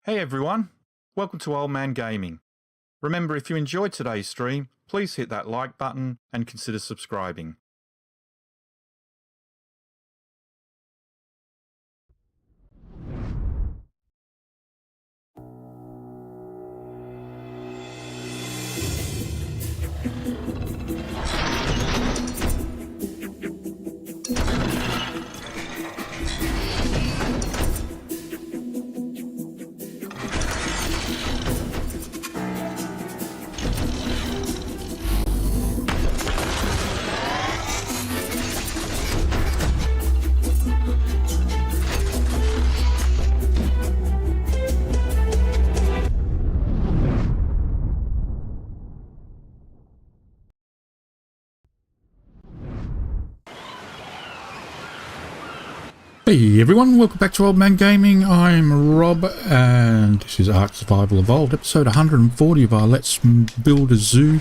Hey everyone, welcome to Old Man Gaming. Remember, if you enjoyed today's stream, please hit that like button and consider subscribing. Hey everyone, welcome back to Old Man Gaming. I'm Rob and this is Ark Survival Evolved, episode 140 of our Let's Build a Zoo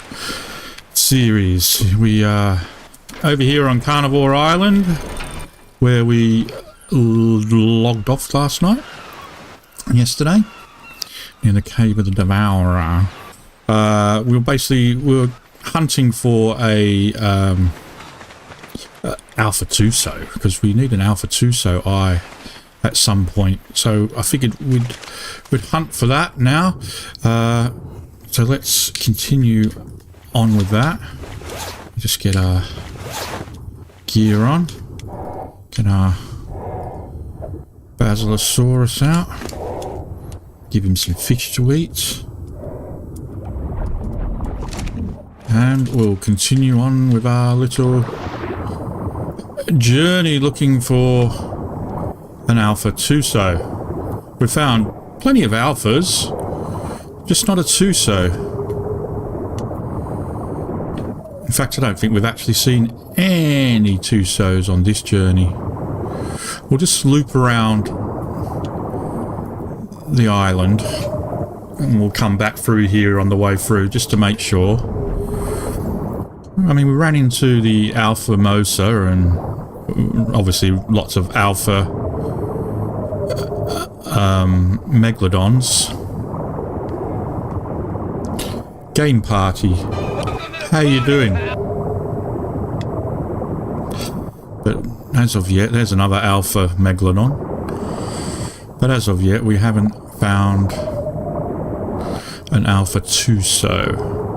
series. We are over here on Carnivore Island where we logged off last night, yesterday, in the Cave of the Devourer. We were hunting for a Alpha Tuso, because we need an Alpha Tuso eye at some point, so I figured we'd hunt for that now. So let's continue on with that. Just get our gear on, get our Basilosaurus out, give him some fish to eat, and we'll continue on with our little journey looking for an Alpha Tuso. We found plenty of alphas, just not a Tuso. In fact, I don't think we've actually seen any Tusos on this journey. We'll just loop around the island and we'll come back through here on the way through just to make sure. I mean, we ran into the Alpha Mosa and obviously lots of Alpha Megalodons. Game party. How you doing? But as of yet, there's another Alpha Megalodon. But as of yet, we haven't found an Alpha Tuso.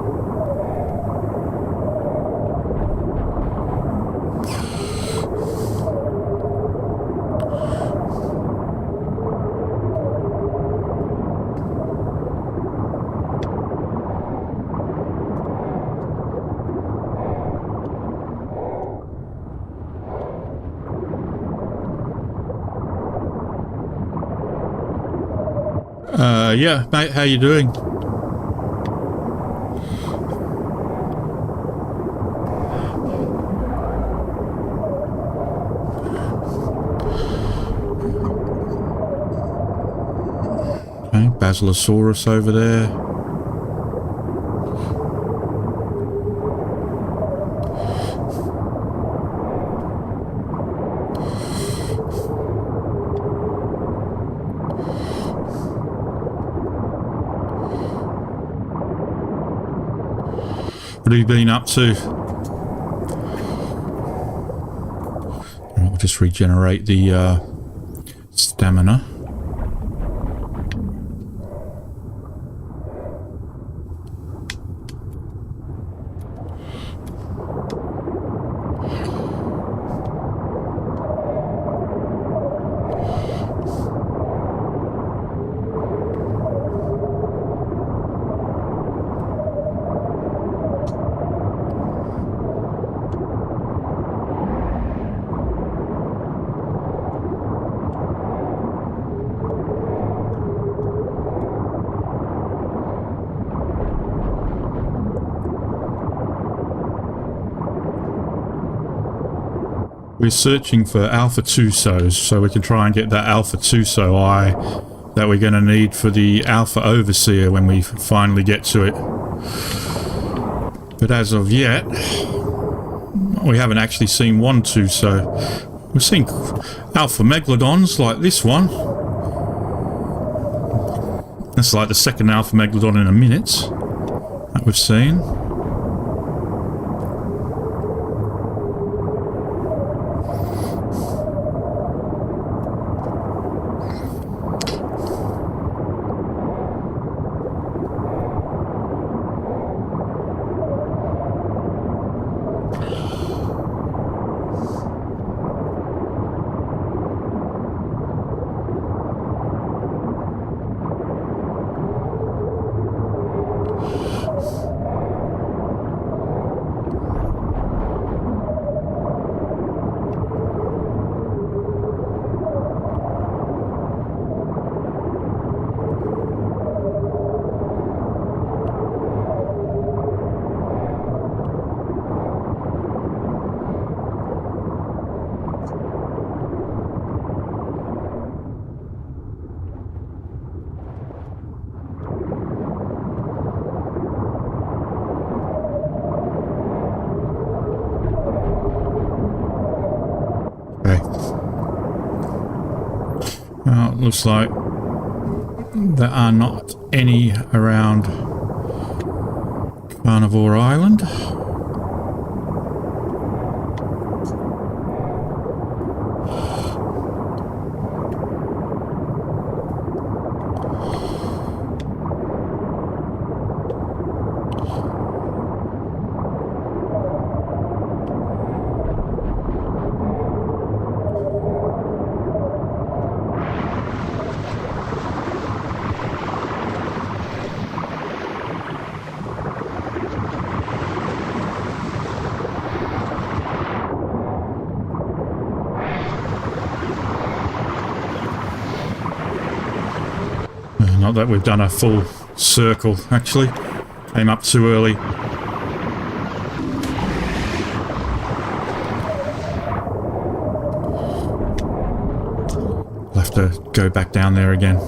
Yeah, mate, how you doing? Okay, Basilosaurus over there. What have you been up to? We'll just regenerate the stamina. We're searching for Alpha Tusos so we can try and get that Alpha Tuso eye that we're going to need for the Alpha Overseer when we finally get to it. But as of yet, we haven't actually seen one Tuso. We've seen Alpha Megalodons like this one. That's like the second alpha megalodon in a minute that we've seen. Well, it looks like there are not any around Carnivore Island. Not that we've done a full circle, actually. Came up too early. We'll have to go back down there again.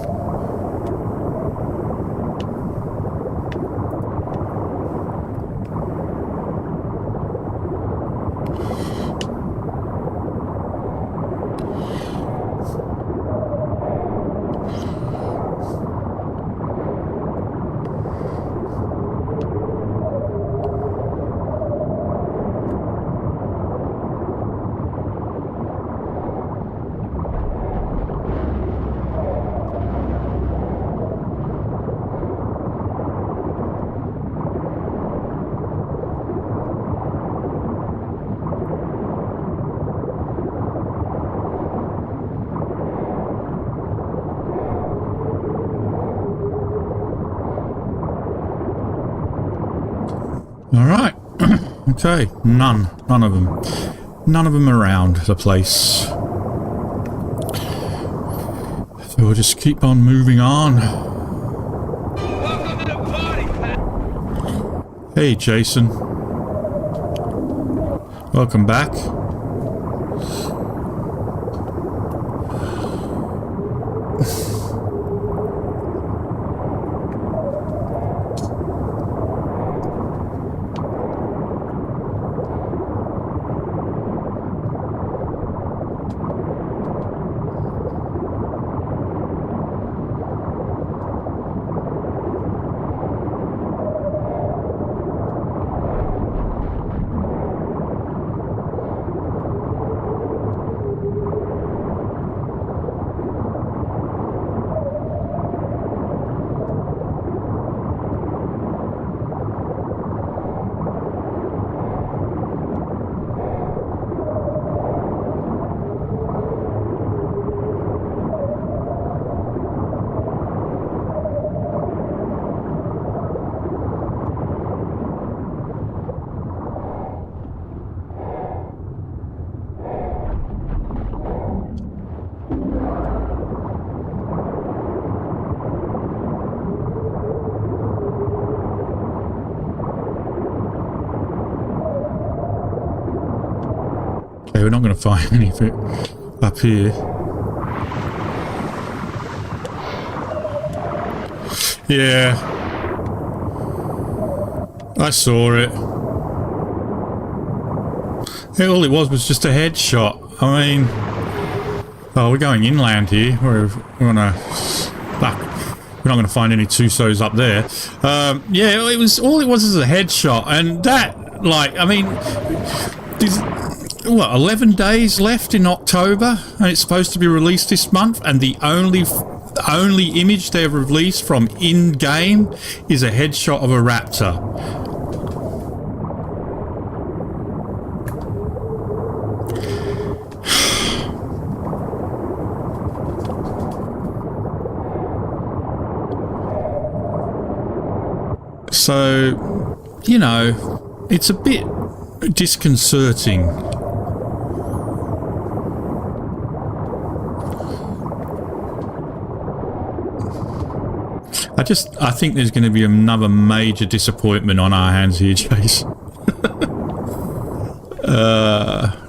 Alright. Okay. None of them. None of them around the place. So we'll just keep on moving on. Welcome to the party, Pat. Hey, Jason. Welcome back. Okay, we're not going to find anything up here. Yeah. I saw it. All it was just a headshot. I mean... Oh, we're going inland here. We're We're not going to find any Tusos up there. Yeah, it was a headshot, and that, like, I mean, there's, what, 11 days left in October, and it's supposed to be released this month, and the only image they've released from in-game is a headshot of a raptor. So, you know, it's a bit disconcerting. I think there's going to be another major disappointment on our hands here, Chase.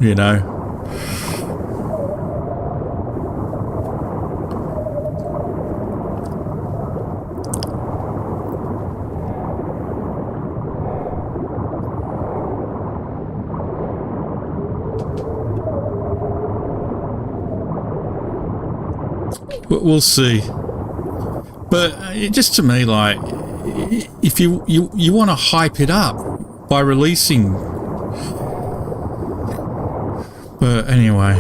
You know. We'll see. But just to me, like, if you want to hype it up by releasing, but anyway,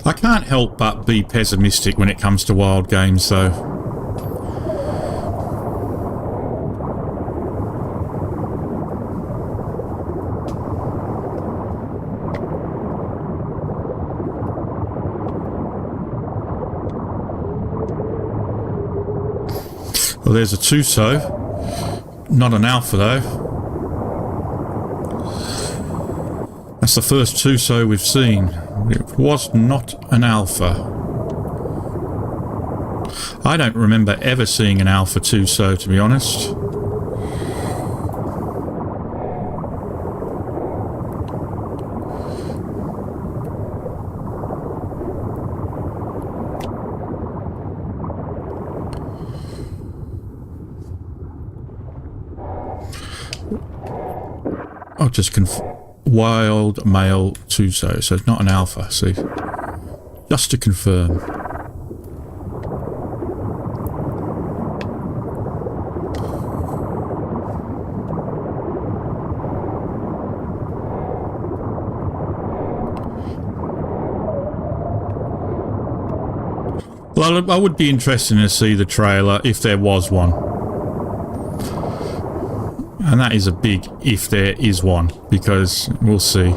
I can't help but be pessimistic when it comes to wild games, though. Well, there's a Tuso, not an alpha though. That's the first Tuso we've seen. It was not an alpha. I don't remember ever seeing an alpha Tuso, to be honest. I'll just wild male Tuso, so it's not an alpha, see? Just to confirm. Well, I would be interested to see the trailer if there was one. And that is a big if there is one, because we'll see.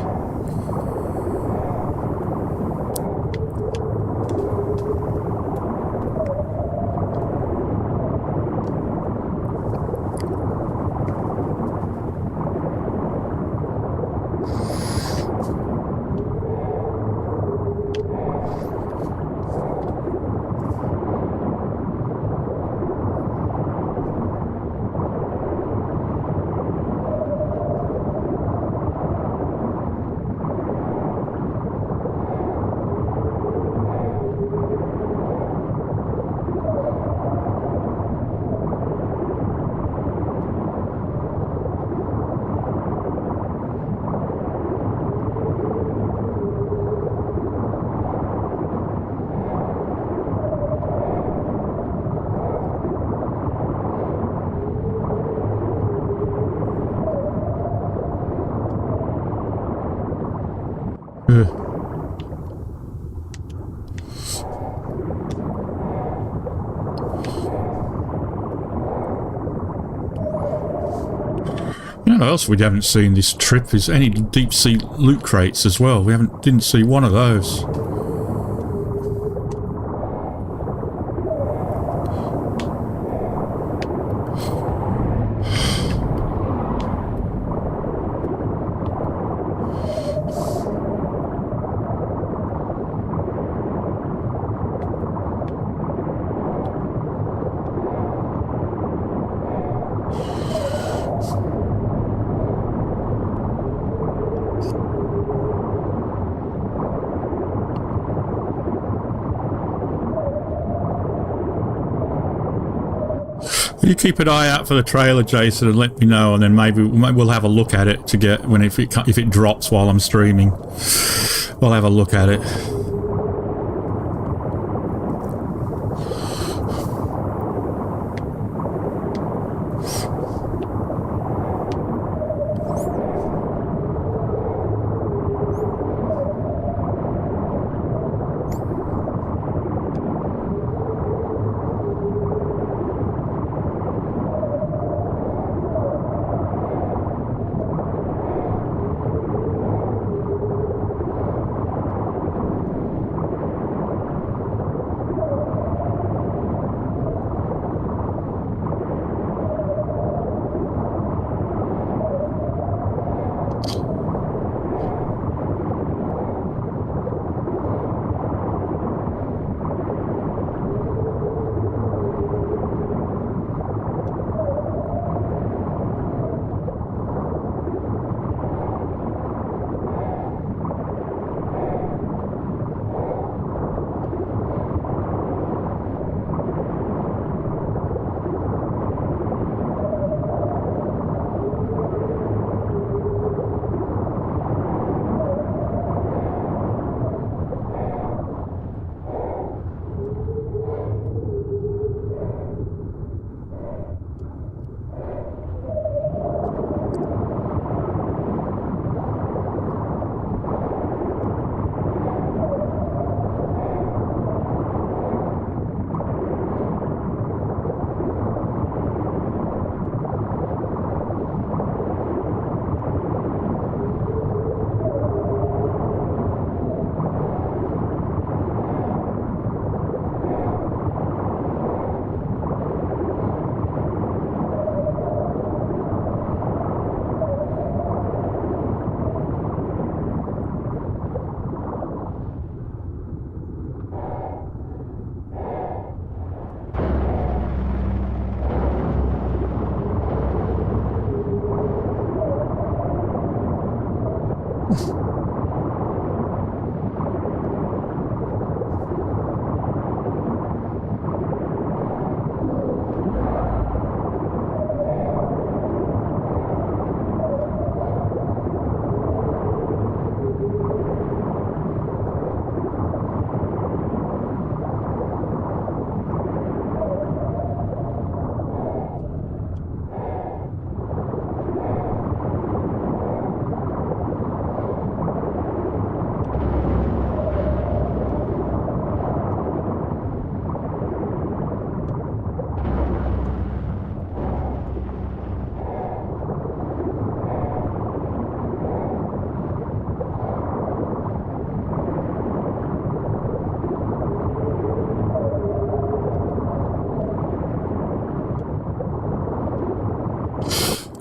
You know what else we haven't seen this trip is any deep sea loot crates as well. We didn't see one of those. You keep an eye out for the trailer, Jason, and let me know, and then maybe we'll have a look at it to get if it drops while I'm streaming. We'll have a look at it.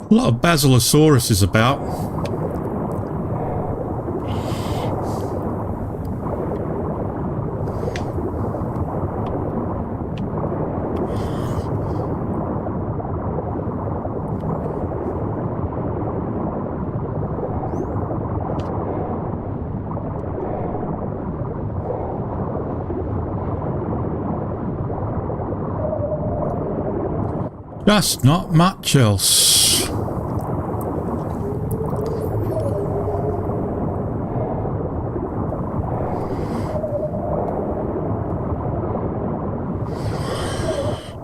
A lot of Basilosaurus is about. Just not much else.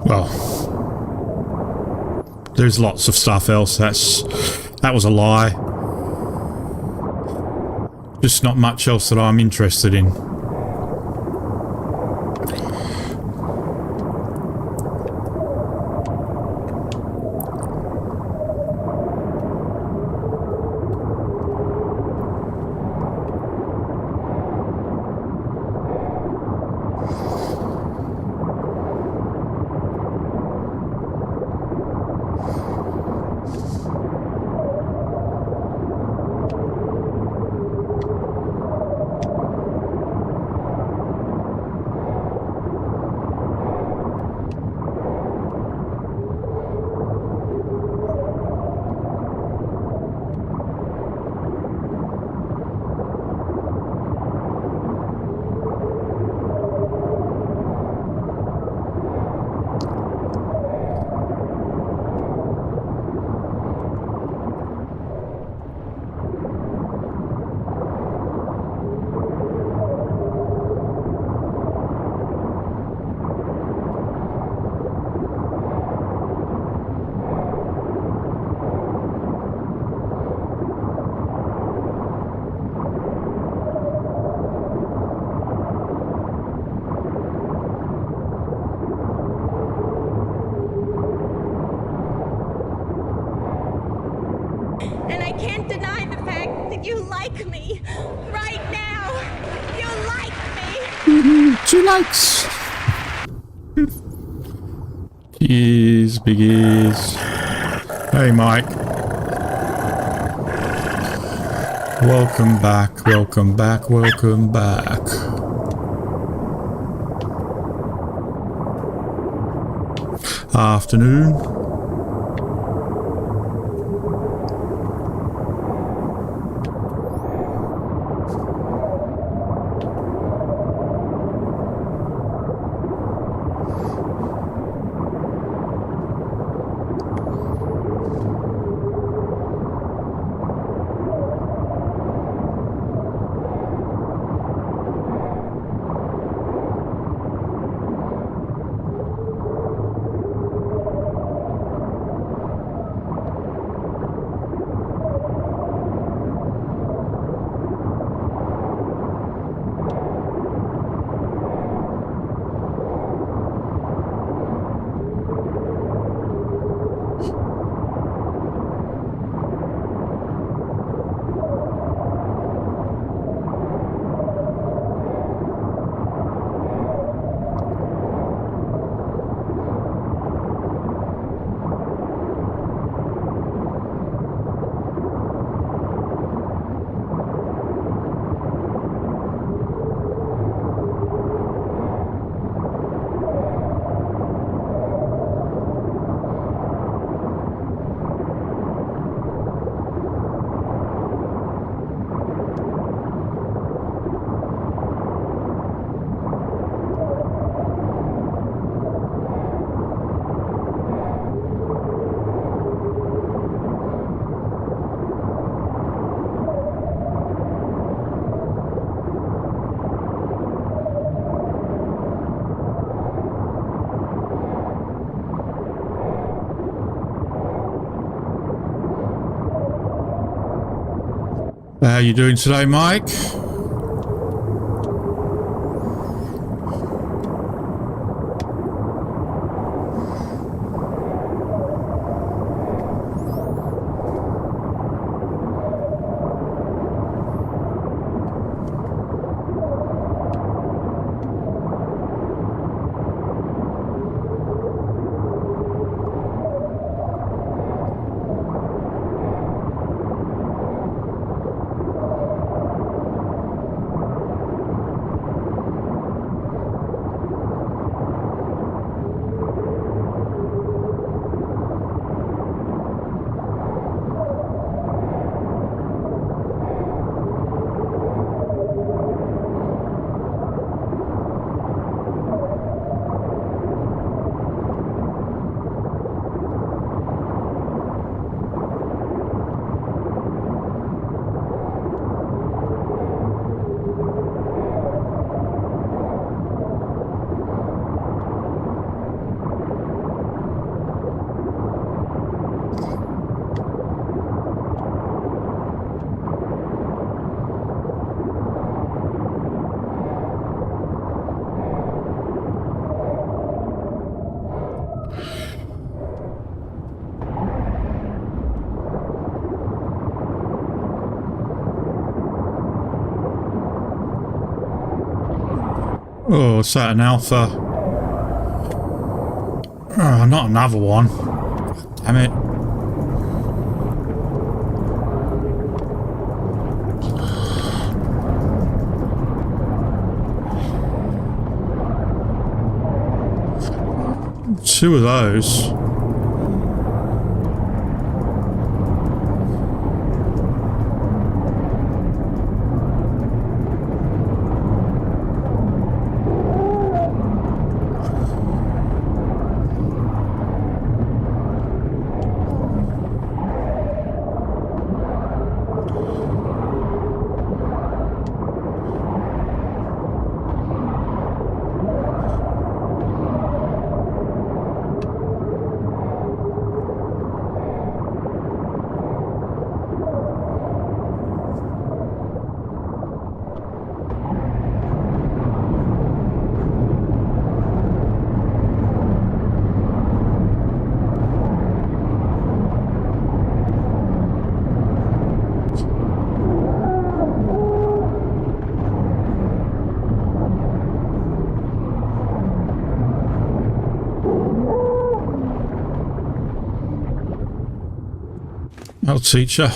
Well, there's lots of stuff else. That was a lie. Just not much else that I'm interested in. 2 likes. Ears, big ears. Hey, Mike. Welcome back, welcome back, welcome back. Afternoon. How you doing today, Mike? Oh, is that an alpha? Oh, not another one. Damn it. Two of those. I'll teach her.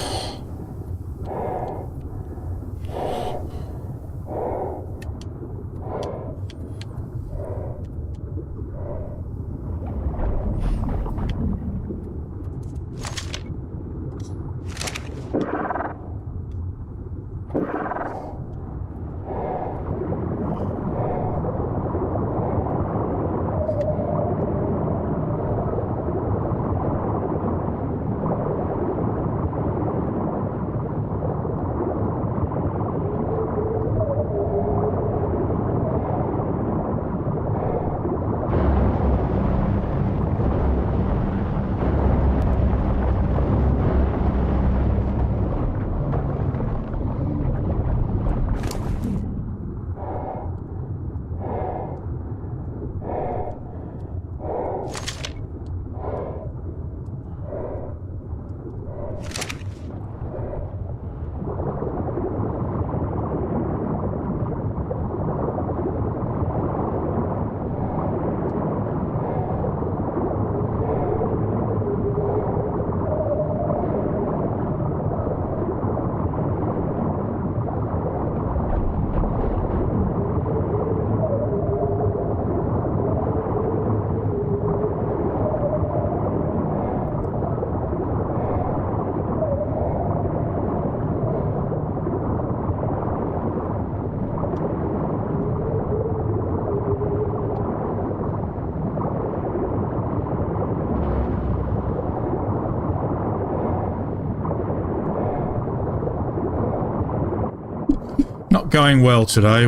Not going well today.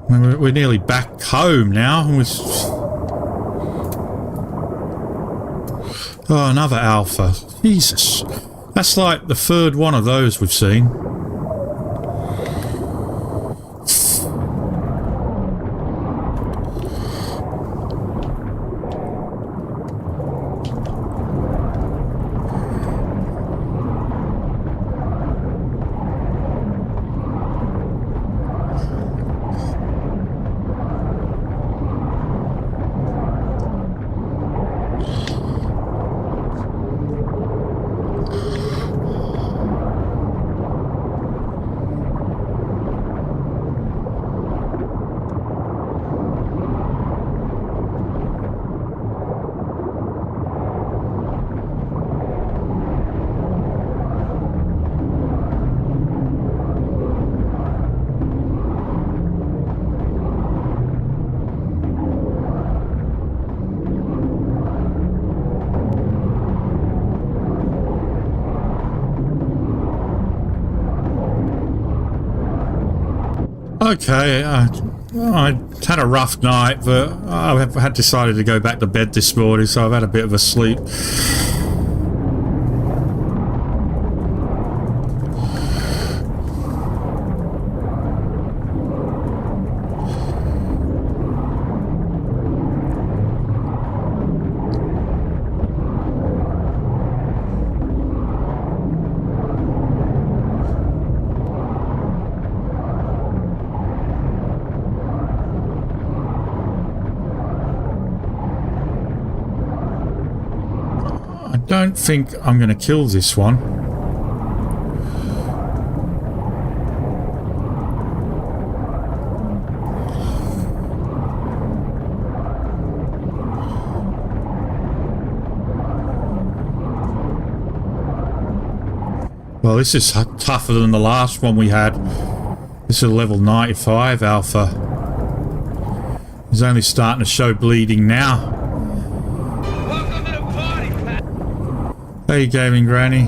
We're nearly back home now. Oh, another alpha. Jesus. That's like the third one of those we've seen. Okay, I had a rough night, but I had decided to go back to bed this morning, so I've had a bit of a sleep. I don't think I'm going to kill this one. Well, this is tougher than the last one we had. This is a level 95 alpha. He's only starting to show bleeding now. Welcome to the party, Pat. Hey, gaming granny.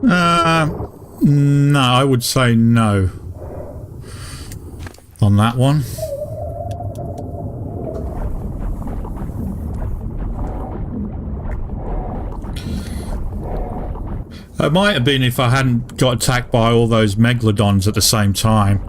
No, I would say no on that one. It might have been if I hadn't got attacked by all those megalodons at the same time.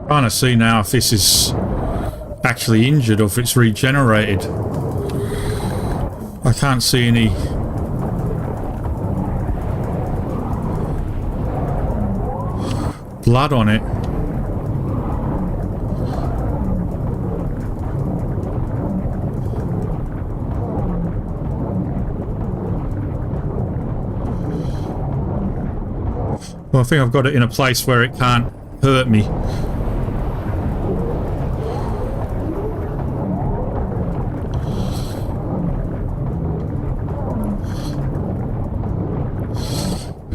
Trying to see now if this is actually injured or if it's regenerated. I can't see any blood on it. Well, I think I've got it in a place where it can't hurt me.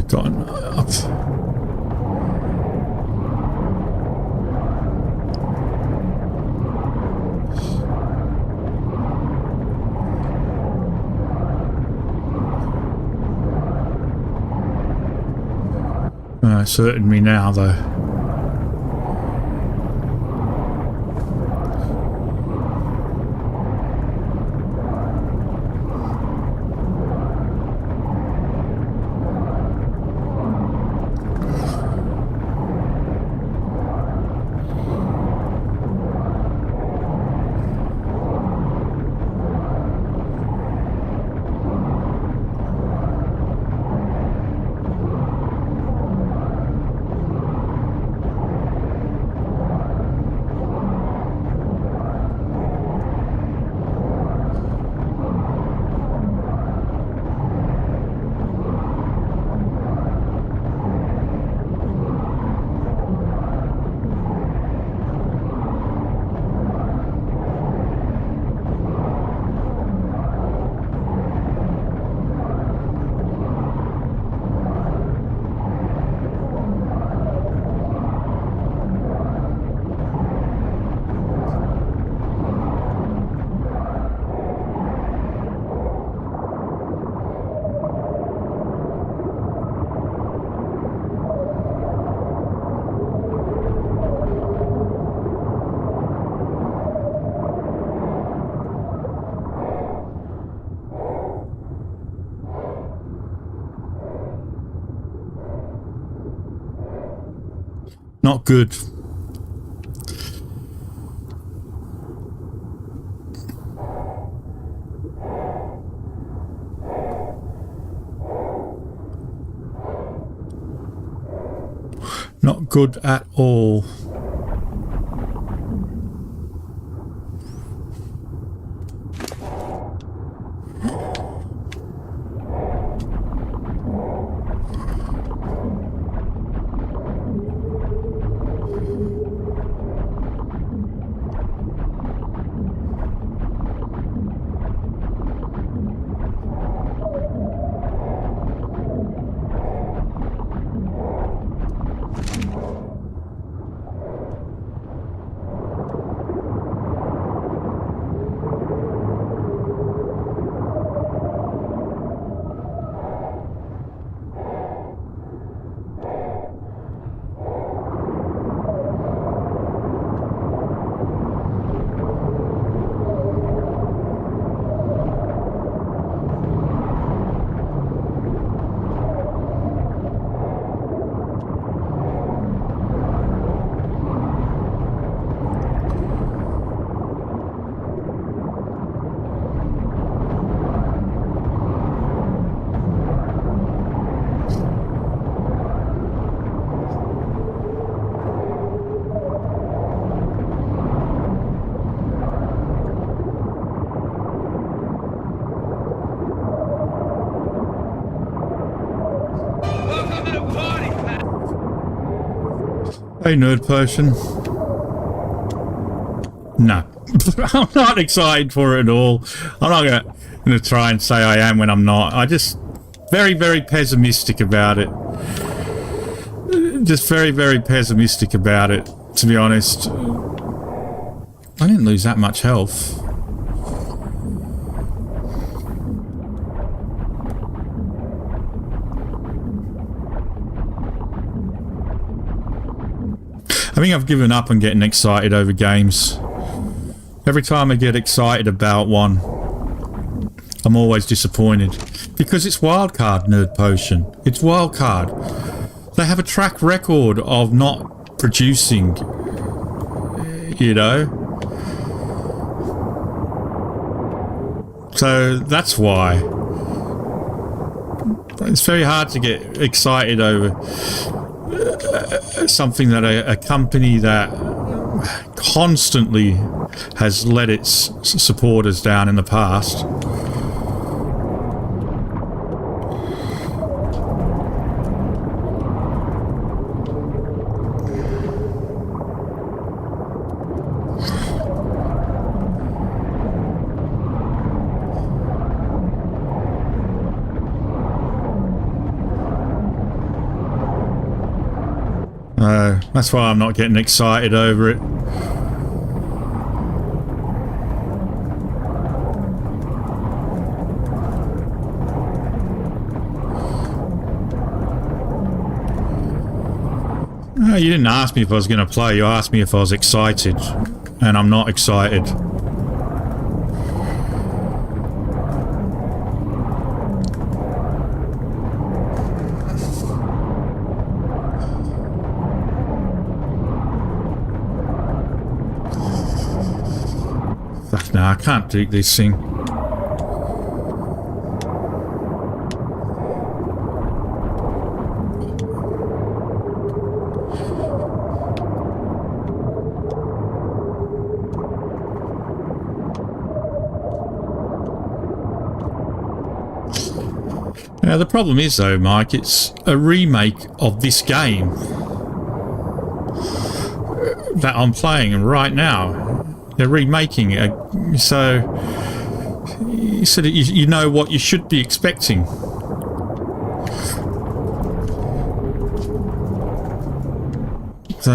Gone up. It's hurting me now, though. Not good. Not good at all. Hey, Nerd Potion. No. I'm not excited for it at all. I'm not going to try and say I am when I'm not. I just... Very, very pessimistic about it. Just very, very pessimistic about it, to be honest. I didn't lose that much health. I think I've given up on getting excited over games. Every time I get excited about one, I'm always disappointed. Because it's wildcard, Nerd Potion. It's wildcard. They have a track record of not producing, you know? So that's why. It's very hard to get excited over something that a company that constantly has let its supporters down in the past. That's why I'm not getting excited over it. You didn't ask me if I was going to play, you asked me if I was excited, and I'm not excited. No, I can't do this thing. Now the problem is though, Mike, it's a remake of this game that I'm playing right now. They're remaking it, so you know what you should be expecting. So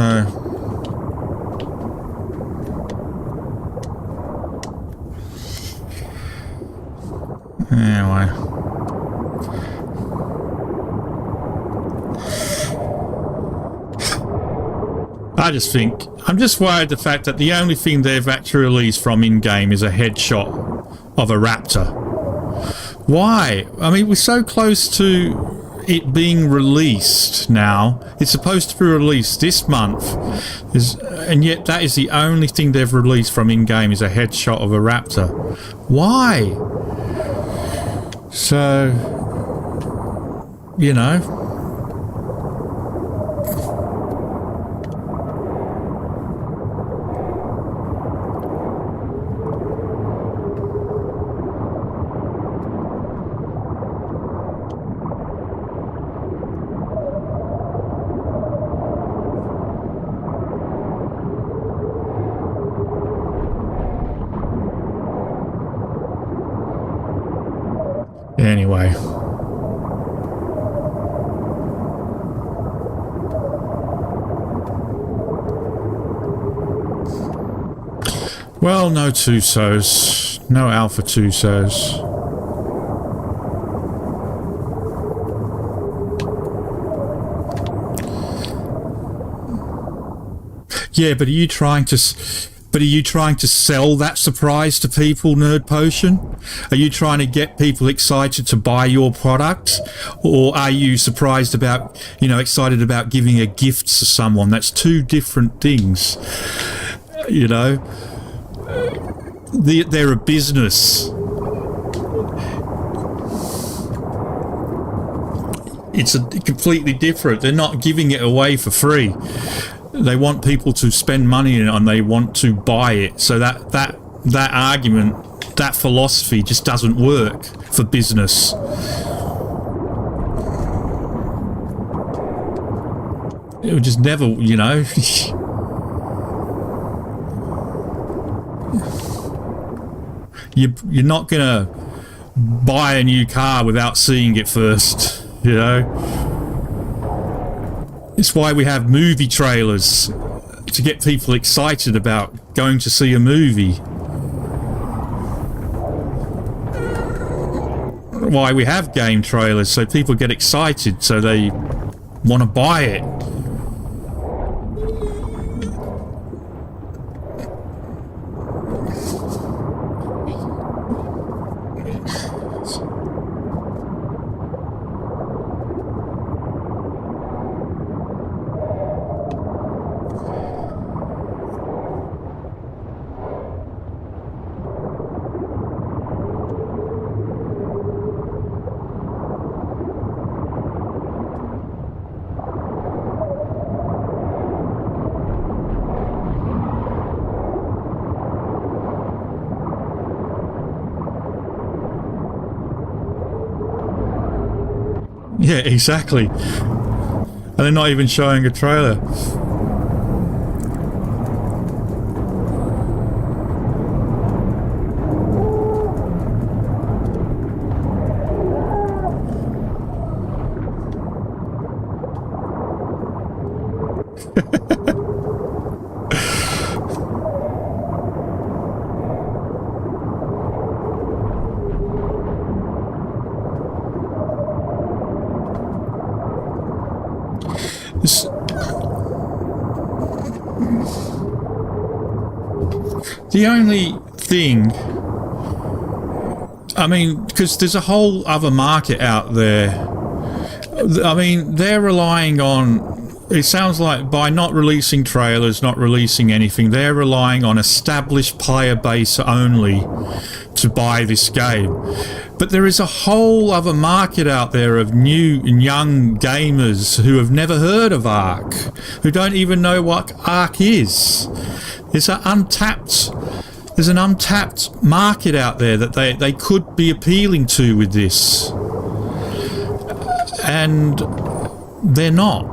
anyway. I'm just worried the fact that the only thing they've actually released from in-game is a headshot of a raptor. Why? I mean, we're so close to it being released now. It's supposed to be released this month, and yet that is the only thing they've released from in-game is a headshot of a raptor. Why? So, you know... Anyway. Well, no Tusos. No Alpha Tusos. Yeah, but are you trying to sell that surprise to people, Nerd Potion? Are you trying to get people excited to buy your product? Or are you surprised about, excited about giving a gift to someone? That's two different things. They're a business. It's completely different. They're not giving it away for free. They want people to spend money on it and they want to buy it. So that argument, that philosophy just doesn't work for business. It would just never, you know. You're not gonna buy a new car without seeing it first, you know. It's why we have movie trailers, to get people excited about going to see a movie. Why we have game trailers, so people get excited, so they want to buy it. Yeah, exactly. And they're not even showing a trailer. The only thing, I mean, because there's a whole other market out there. I mean, they're relying on, it sounds like by not releasing trailers, not releasing anything, they're relying on established player base only to buy this game. But there is a whole other market out there of new and young gamers who have never heard of Ark, who don't even know what Ark is. There's an untapped market out there that they could be appealing to with this. And they're not.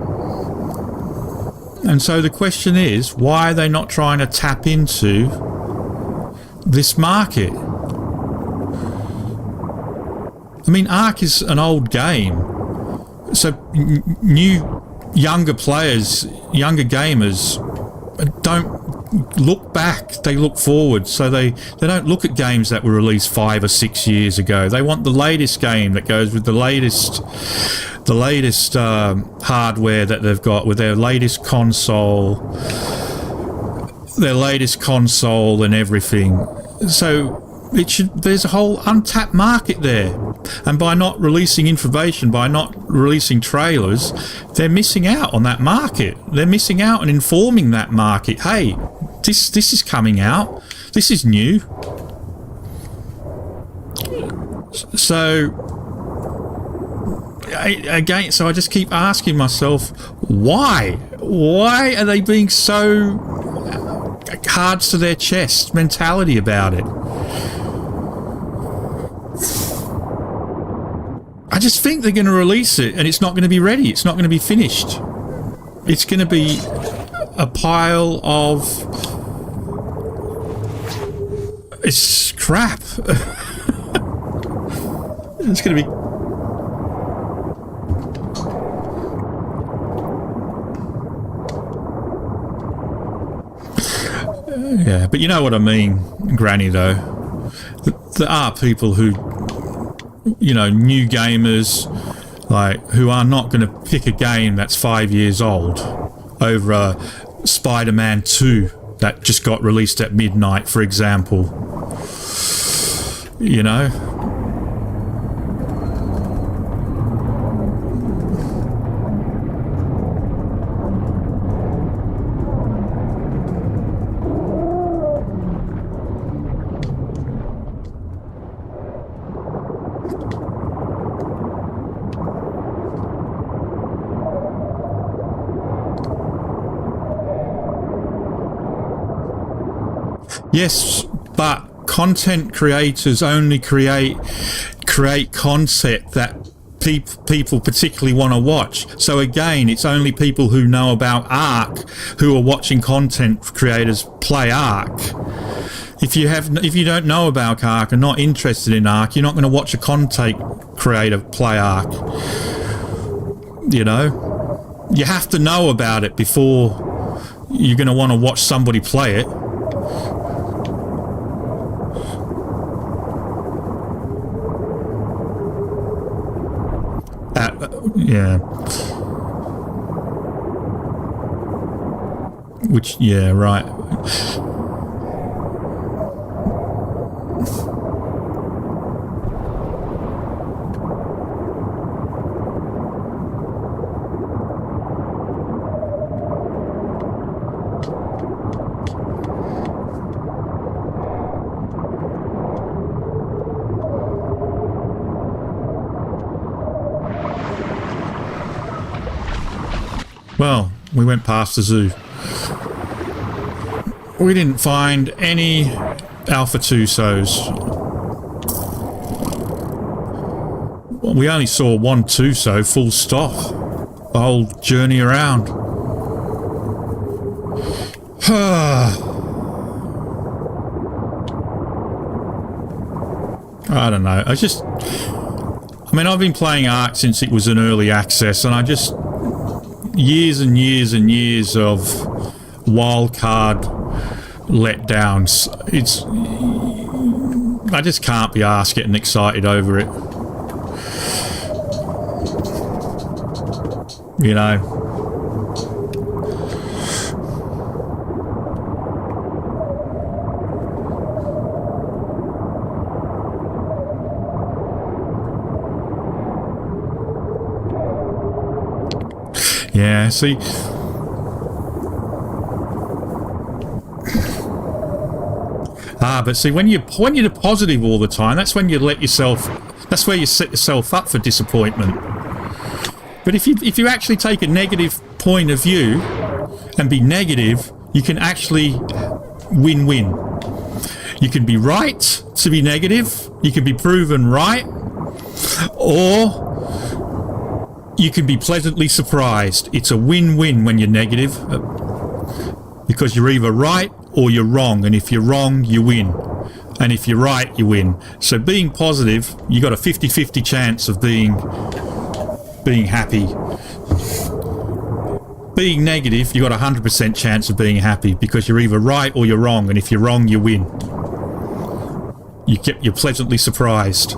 And so the question is, why are they not trying to tap into this market? I mean, Ark is an old game, so younger players, younger gamers don't look back, they look forward. So they don't look at games that were released 5 or 6 years ago. They want the latest game that goes with the latest hardware that they've got, with their latest console and everything. So there's a whole untapped market there, and by not releasing information, by not releasing trailers, they're missing out on that market. They're missing out on informing that market. Hey, this is coming out. This is new. So I just keep asking myself, why are they being so cards to their chest mentality about it? I just think they're going to release it and it's not going to be ready. It's not going to be finished. It's going to be a pile of... it's crap. It's going to be... yeah, but you know what I mean, Granny, though. There are people who, you know, new gamers, like, who are not going to pick a game that's 5 years old over Spider-Man 2 that just got released at midnight, for example. You know? Yes, but content creators only create concept that people particularly want to watch. So again, it's only people who know about Ark who are watching content creators play Ark. If you don't know about Ark and not interested in Ark, you're not going to watch a content creator play Ark. You know, you have to know about it before you're going to want to watch somebody play it. Yeah. Which, yeah, right. Well, we went past the zoo. We didn't find any Alpha Tusos. We only saw one Tuso, full stop. The whole journey around. I don't know. I mean, I've been playing Ark since it was in early access, and I just... years and years and years of wildcard letdowns. I just can't be arsed getting excited over it. You know. Yeah, see... but see, when you're positive all the time, that's when you let yourself... that's where you set yourself up for disappointment. But if you actually take a negative point of view and be negative, you can actually win-win. You can be right to be negative, you can be proven right, or... you can be pleasantly surprised. It's a win-win when you're negative, because you're either right or you're wrong, and if you're wrong, you win, and if you're right, you win. So being positive, you got a 50-50 chance of being happy. Being negative, you got a 100% chance of being happy, because you're either right or you're wrong, and if you're wrong, you win. You're pleasantly surprised.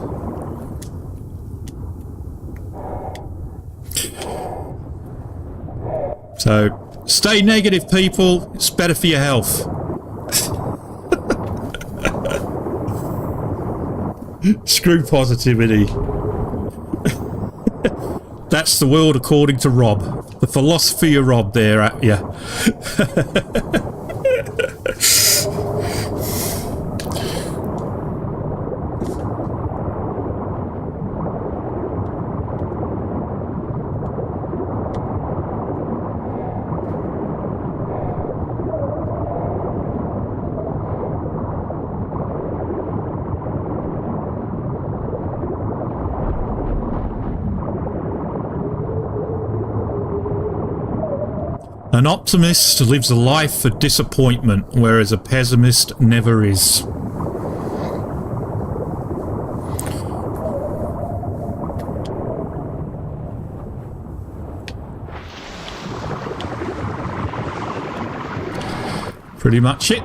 So, stay negative, people. It's better for your health. Screw positivity. That's the world according to Rob. The philosophy of Rob there at you. An optimist lives a life of disappointment, whereas a pessimist never is. Pretty much it.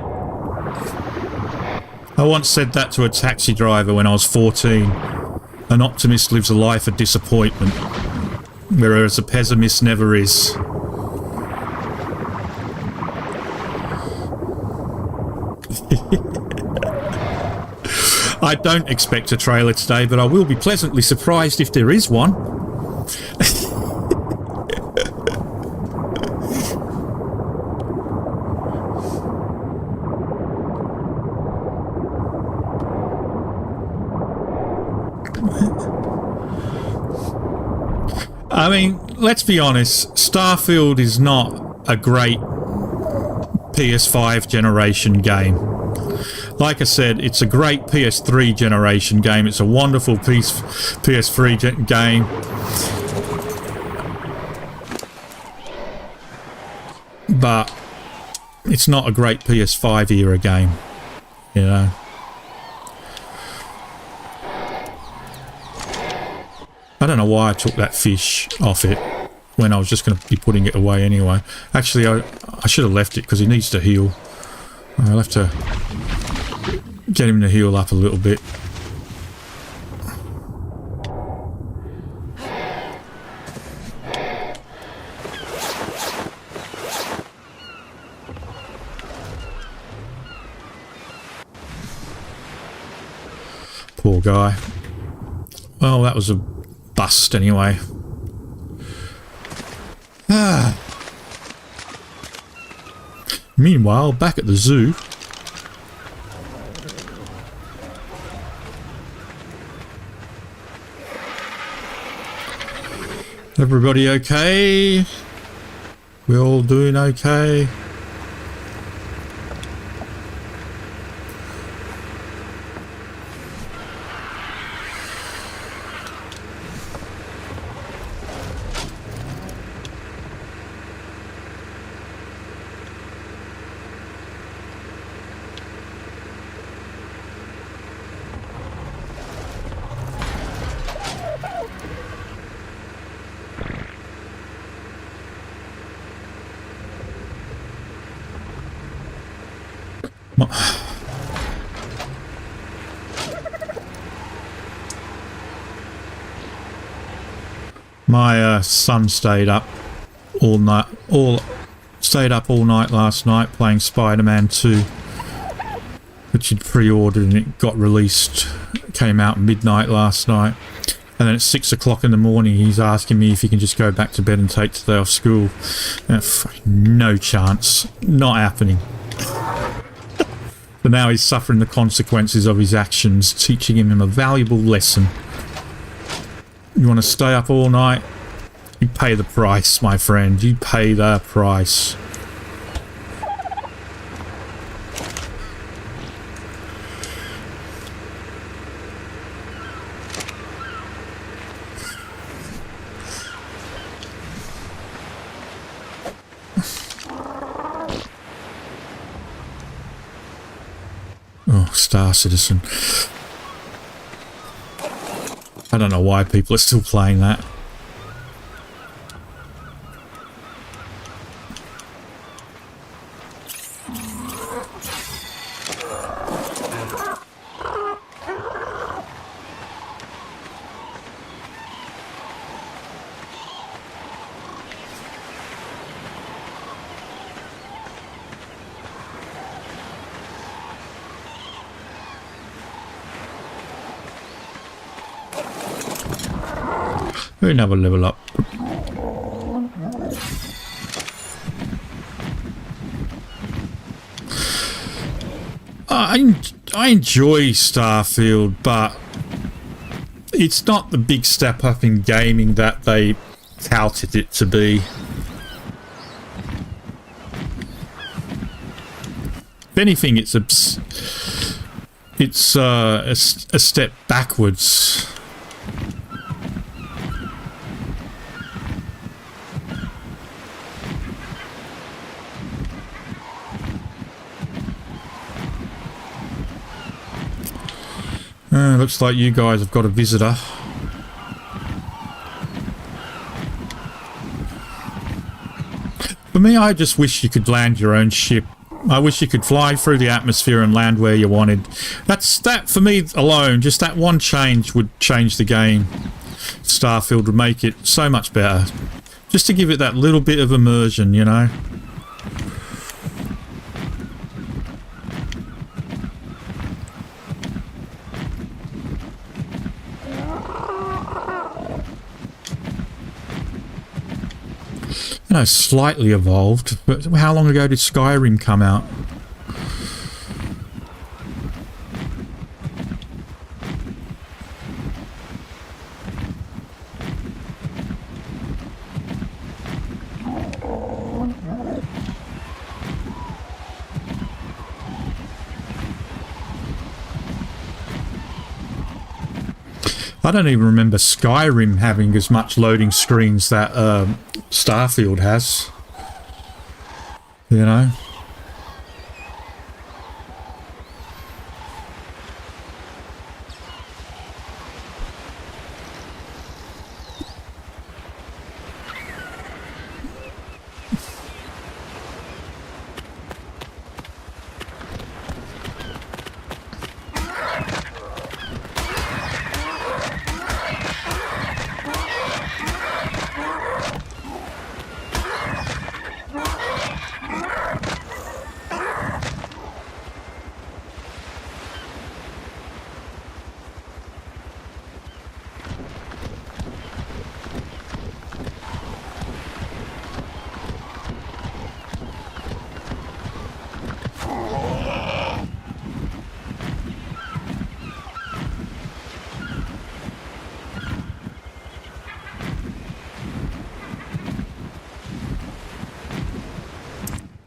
I once said that to a taxi driver when I was 14. An optimist lives a life of disappointment, whereas a pessimist never is. I don't expect a trailer today, but I will be pleasantly surprised if there is one. I mean, let's be honest, Starfield is not a great PS5 generation game. Like I said, it's a great PS3 generation game. It's a wonderful PS3 game. But it's not a great PS5 era game, you know. I don't know why I took that fish off it when I was just going to be putting it away anyway. Actually, I should have left it because he needs to heal. I'll have to get him to heal up a little bit. Poor guy. Well, that was a bust anyway. Meanwhile, back at the zoo. Everybody okay? We're all doing okay? My son stayed up all night last night playing Spider-Man 2, which he'd pre-ordered and it got released. It came out midnight last night, and then at 6 o'clock in the morning he's asking me if he can just go back to bed and take today off school. No chance, not happening. But now he's suffering the consequences of his actions, teaching him a valuable lesson. You want to stay up all night? You pay the price, my friend. You pay the price. Oh, Star Citizen. I don't know why people are still playing that. We'll have a level up. I enjoy Starfield, but it's not the big step up in gaming that they touted it to be. If anything, it's a step backwards. Looks like you guys have got a visitor. For me, I just wish you could land your own ship. I wish you could fly through the atmosphere and land where you wanted. That for me alone, just that one change would change the game. Starfield would make it so much better. Just to give it that little bit of immersion, you know? You know, slightly evolved, but how long ago did Skyrim come out? I don't even remember Skyrim having as much loading screens that Starfield has. You know?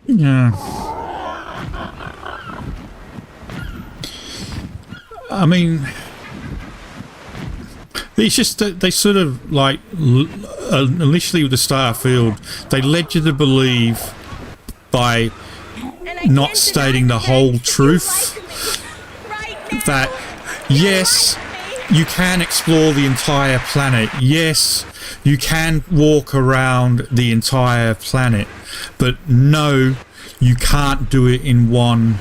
Yeah. I mean, it's just that they sort of like initially with the Starfield, they led you to believe by not stating the whole truth that yes, you can explore the entire planet. Yes, you can walk around the entire planet, but no, you can't do it in one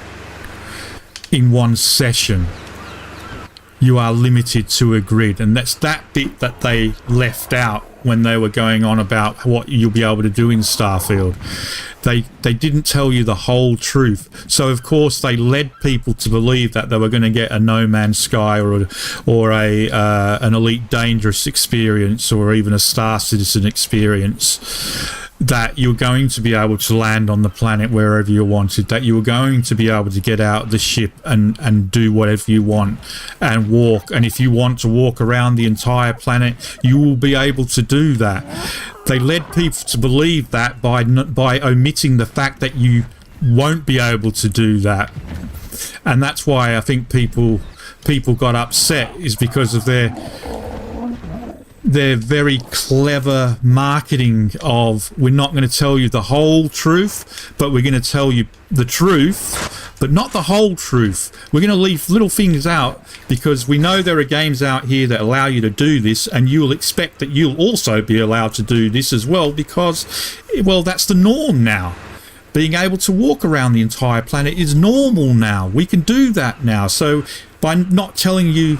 session. You are limited to a grid, and that's that bit that they left out when they were going on about what you'll be able to do in Starfield. They didn't tell you the whole truth, so of course they led people to believe that they were going to get a No Man's Sky or an Elite Dangerous experience or even a Star Citizen experience, that you're going to be able to land on the planet wherever you wanted, that you were going to be able to get out of the ship and do whatever you want and walk, and if you want to walk around the entire planet, you will be able to do that. They led people to believe that by omitting the fact that you won't be able to do that, and that's why I think people got upset, is because of their very clever marketing of, we're not going to tell you the whole truth, but we're going to tell you the truth, but not the whole truth. We're going to leave little things out because we know there are games out here that allow you to do this, and you'll expect that you'll also be allowed to do this as well because, well, that's the norm now. Being able to walk around the entire planet is normal now. We can do that now. So by not telling you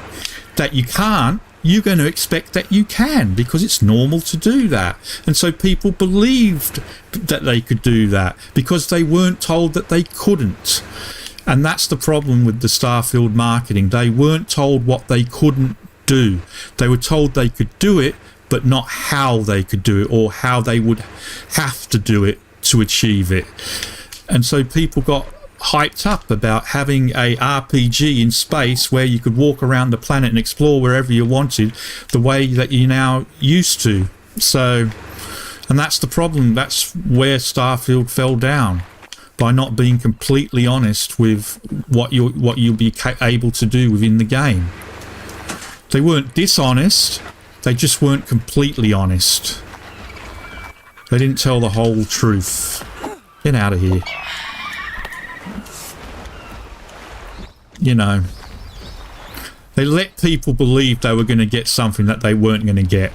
that you can't, you're going to expect that you can because it's normal to do that. And so people believed that they could do that because they weren't told that they couldn't. And that's the problem with the Starfield marketing. They weren't told what they couldn't do. They were told they could do it, but not how they could do it or how they would have to do it to achieve it. And so people got hyped up about having a RPG in space where you could walk around the planet and explore wherever you wanted the way that you now used to. So, and that's the problem. That's where Starfield fell down, by not being completely honest with what you'll be able to do within the game. They weren't dishonest, they just weren't completely honest. They didn't tell the whole truth. Get out of here. You know, they let people believe they were going to get something that they weren't going to get.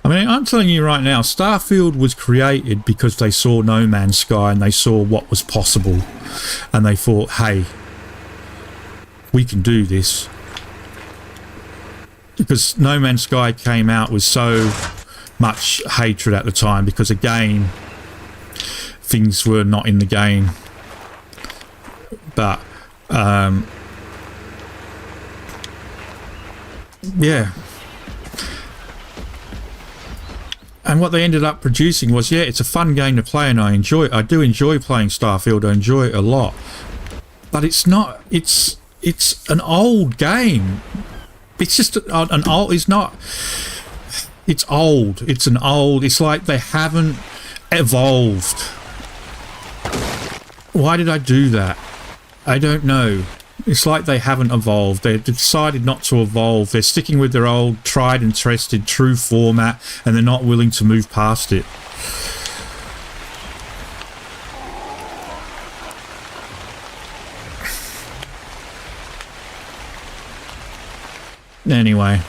I mean, I'm telling you right now, Starfield was created because they saw No Man's Sky and they saw what was possible. And they thought, hey, we can do this. Because No Man's Sky came out with so much hatred at the time because, again, things were not in the game. But yeah. And what they ended up producing was, yeah, it's a fun game to play, and I do enjoy playing Starfield. I enjoy it a lot. But it's not, it's an old game. It's just an old, it's not, it's old. It's like they haven't evolved. Why did I do that? I don't know. It's like they haven't evolved. They've decided not to evolve. They're sticking with their old tried and tested true format, and they're not willing to move past it. Anyway.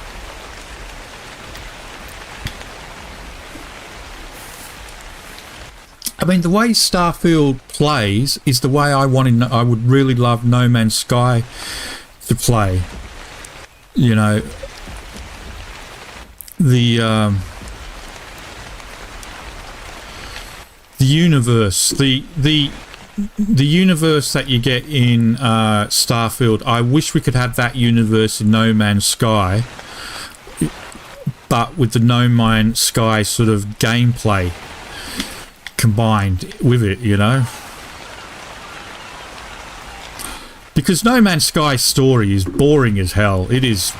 I mean, the way Starfield plays is the way I would really love No Man's Sky to play. You know, the universe, the universe that you get in Starfield. I wish we could have that universe in No Man's Sky, but with the No Man's Sky sort of gameplay combined with it, you know, because No Man's Sky story is boring as hell. It is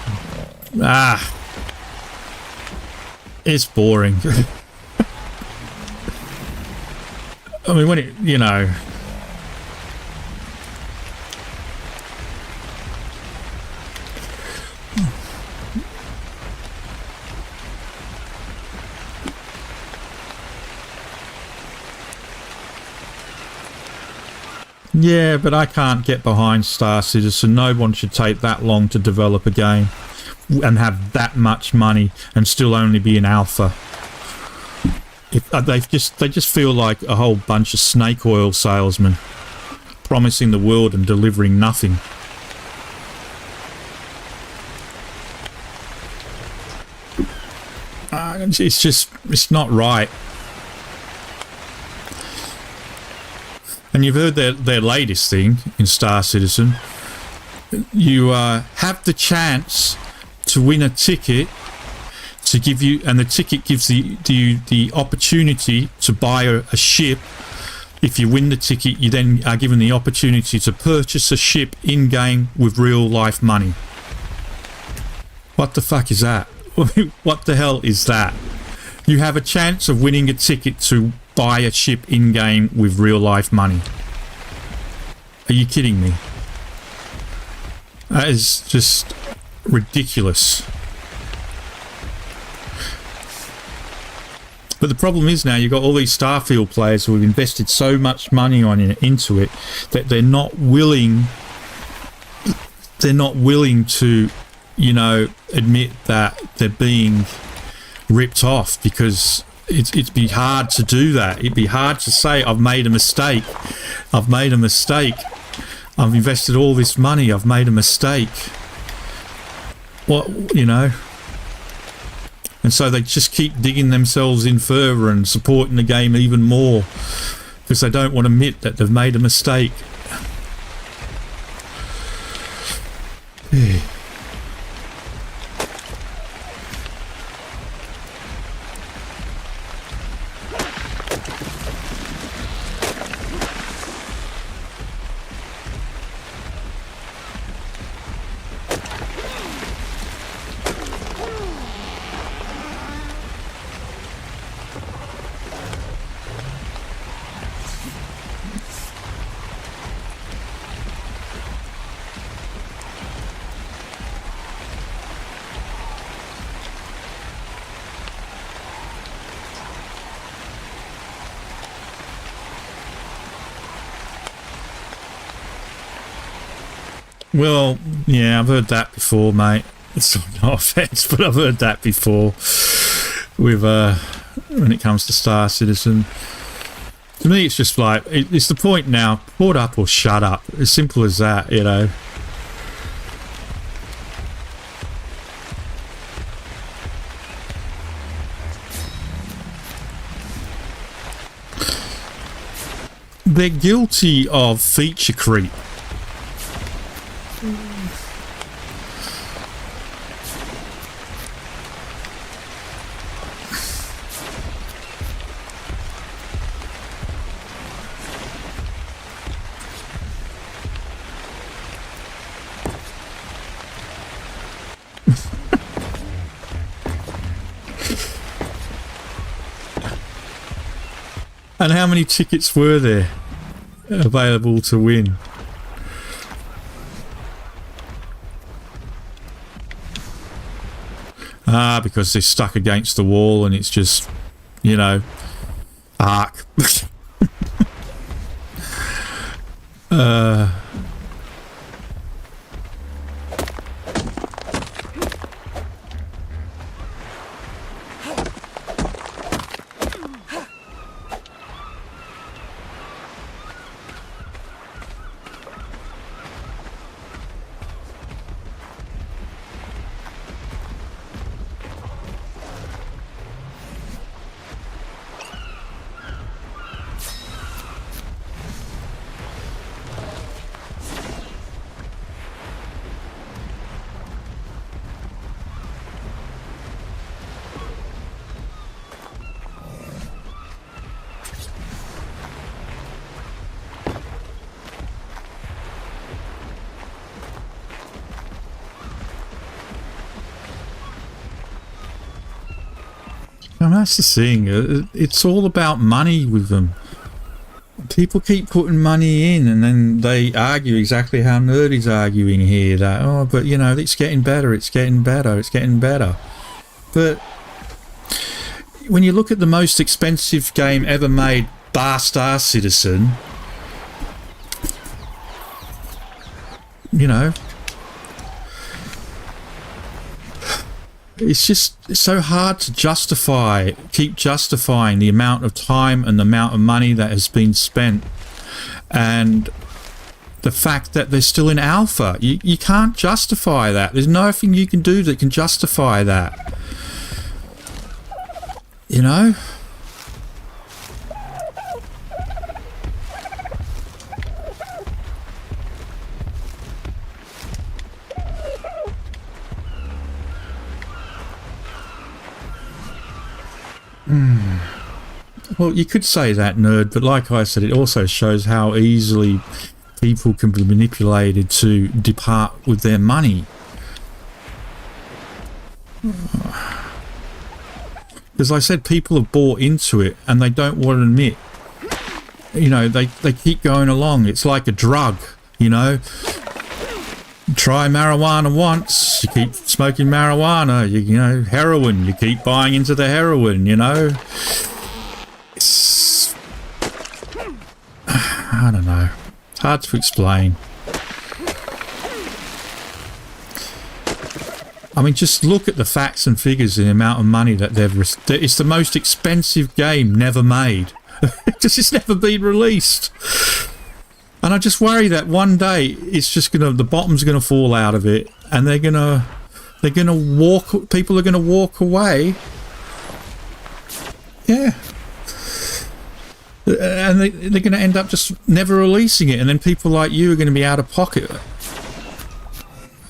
it's boring. I mean, when it, you know, yeah, but I can't get behind Star Citizen. No one should take that long to develop a game and have that much money and still only be an alpha. They just feel like a whole bunch of snake oil salesmen promising the world and delivering nothing. It's not right. And you've heard their latest thing in Star Citizen. You have the chance to win a ticket to give you, and the ticket gives you the opportunity to buy a ship. If you win the ticket, you then are given the opportunity to purchase a ship in-game with real-life money. What the fuck is that? What the hell is that? You have a chance of winning a ticket to buy a ship in-game with real-life money. Are you kidding me? That is just ridiculous. But the problem is now you've got all these Starfield players who have invested so much money into it that they're not willing to, you know, admit that they're being ripped off, because it'd be hard to do that. It'd be hard to say, I've made a mistake. I've invested all this money. I've made a mistake. What, you know? And so they just keep digging themselves in further and supporting the game even more because they don't want to admit that they've made a mistake. Yeah. Well, yeah, I've heard that before, mate. It's no offence, but I've heard that before with when it comes to Star Citizen. To me, it's just like, it's the point now, port up or shut up. As simple as that, you know. They're guilty of feature creep. And how many tickets were there available to win? Ah, because they're stuck against the wall and it's just, you know, Ark. And that's the thing, it's all about money with them. People keep putting money in and then they argue exactly how Nerdy's arguing here, that, oh, but you know, it's getting better, it's getting better, it's getting better. But when you look at the most expensive game ever made, bar Star Citizen, you know, it's just so hard to keep justifying the amount of time and the amount of money that has been spent, and the fact that they're still in alpha. You can't justify that. There's nothing you can do that can justify that. You know? Well, you could say that, Nerd, but like I said, it also shows how easily people can be manipulated to depart with their money. As I said, people have bought into it and they don't want to admit. You know, they keep going along. It's like a drug, you know. Try marijuana once, you keep smoking marijuana, you know, heroin, you keep buying into the heroin, you know. It's, I don't know, it's hard to explain. I mean, just look at the facts and figures and the amount of money that it's the most expensive game never made. Because it's never been released. And I just worry that one day it's just the bottom's gonna fall out of it, and people are gonna walk away. Yeah. And they're gonna end up just never releasing it, and then people like you are gonna be out of pocket.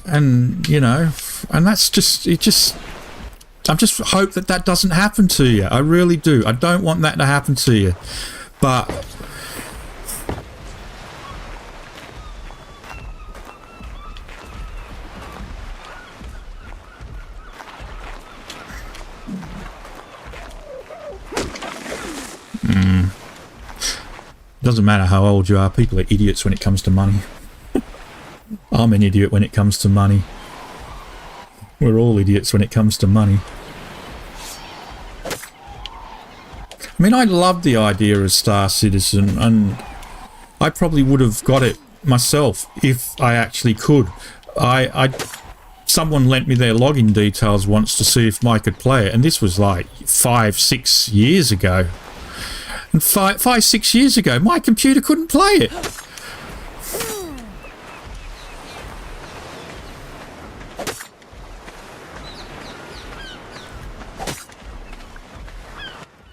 And, you know, and that's just, I just hope that doesn't happen to you. I really do. I don't want that to happen to you. But doesn't matter how old you are, people are idiots when it comes to money. I'm an idiot when it comes to money. We're all idiots when it comes to money. I mean, I love the idea of Star Citizen, and I probably would have got it myself if I actually could. Someone lent me their login details once to see if I could play it, and this was like 5-6 years ago. And 5-6 years ago, my computer couldn't play it.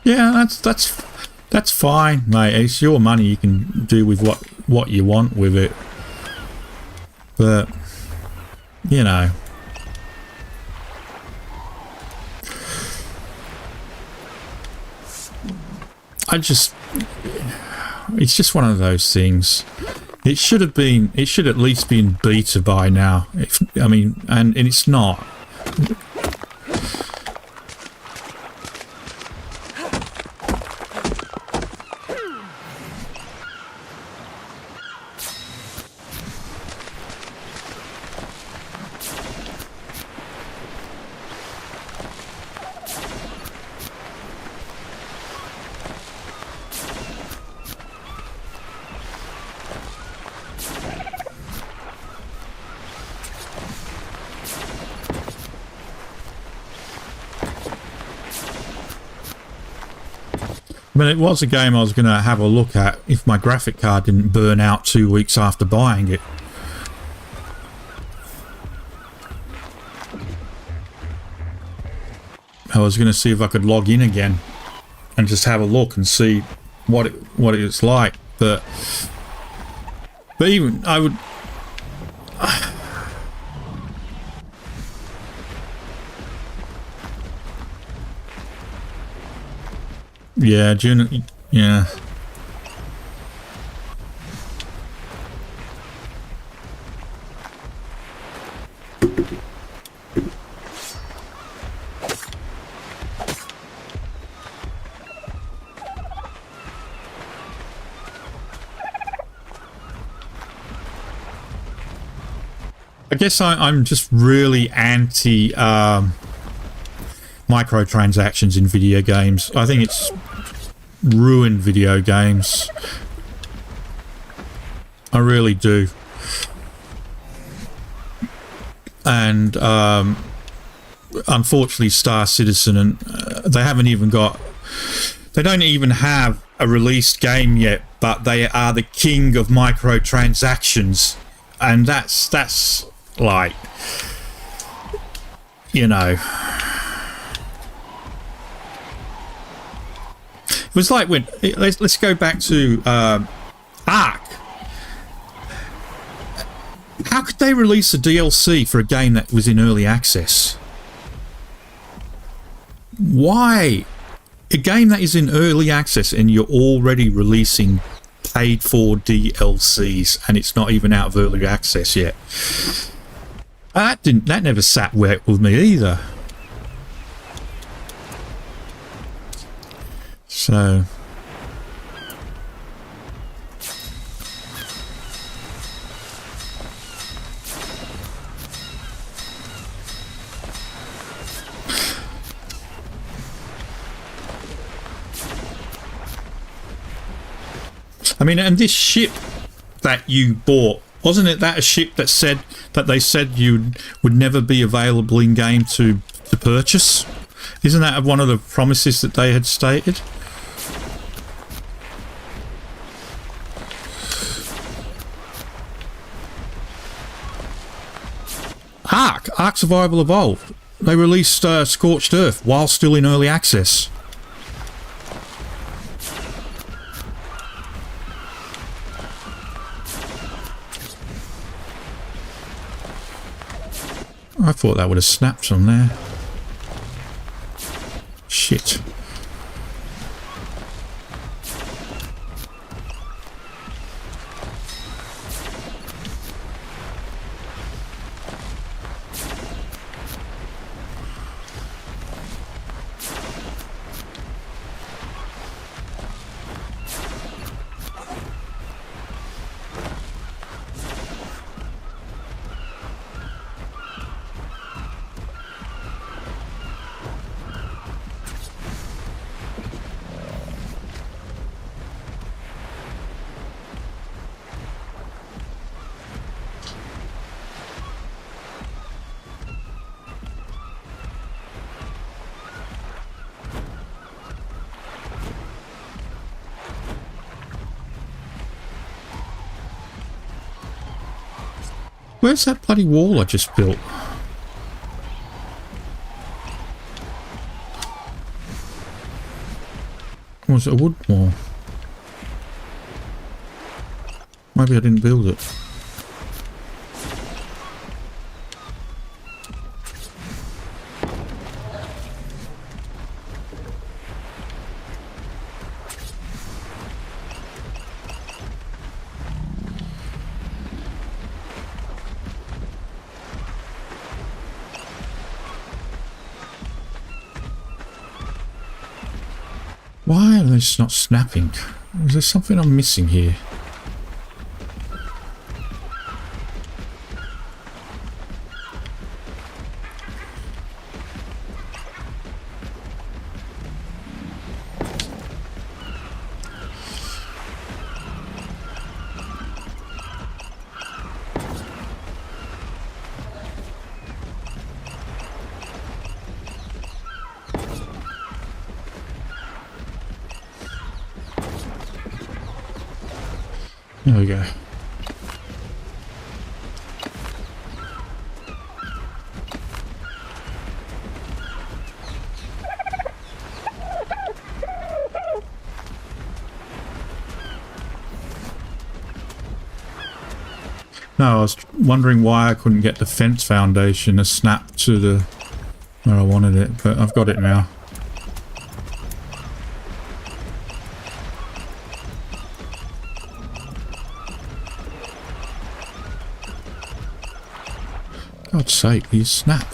Yeah, that's fine, mate. It's your money. You can do with what you want with it. But, you know. It's just one of those things. It should at least be in beta by now. And it's not. But it was a game I was going to have a look at if my graphic card didn't burn out 2 weeks after buying it. I was going to see if I could log in again and just have a look and see what it's like. But even I would. Yeah, June. Yeah. I guess I'm just really anti microtransactions in video games. I think it's ruined video games. I really do. And unfortunately, Star Citizen, and they haven't even got. They don't even have a released game yet, but they are the king of microtransactions, and that's like, you know. It was like when let's go back to Ark. How could they release a DLC for a game that was in early access? Why? A game that is in early access and you're already releasing paid for DLCs and it's not even out of early access yet. That never sat well with me either. So I mean, and this ship that you bought, wasn't it that a ship that said that they said you would never be available in game to purchase? Isn't that one of the promises that they had stated? Ark Survival Evolved. They released Scorched Earth while still in early access. I thought that would have snapped on there. Shit. Where's that bloody wall I just built? Or was it a wood wall? Maybe I didn't build it. Why are they just not snapping? Is there something I'm missing here? There we go. No, I was wondering why I couldn't get the fence foundation to snap to the where I wanted it, but I've got it now. God's sake, will you snap?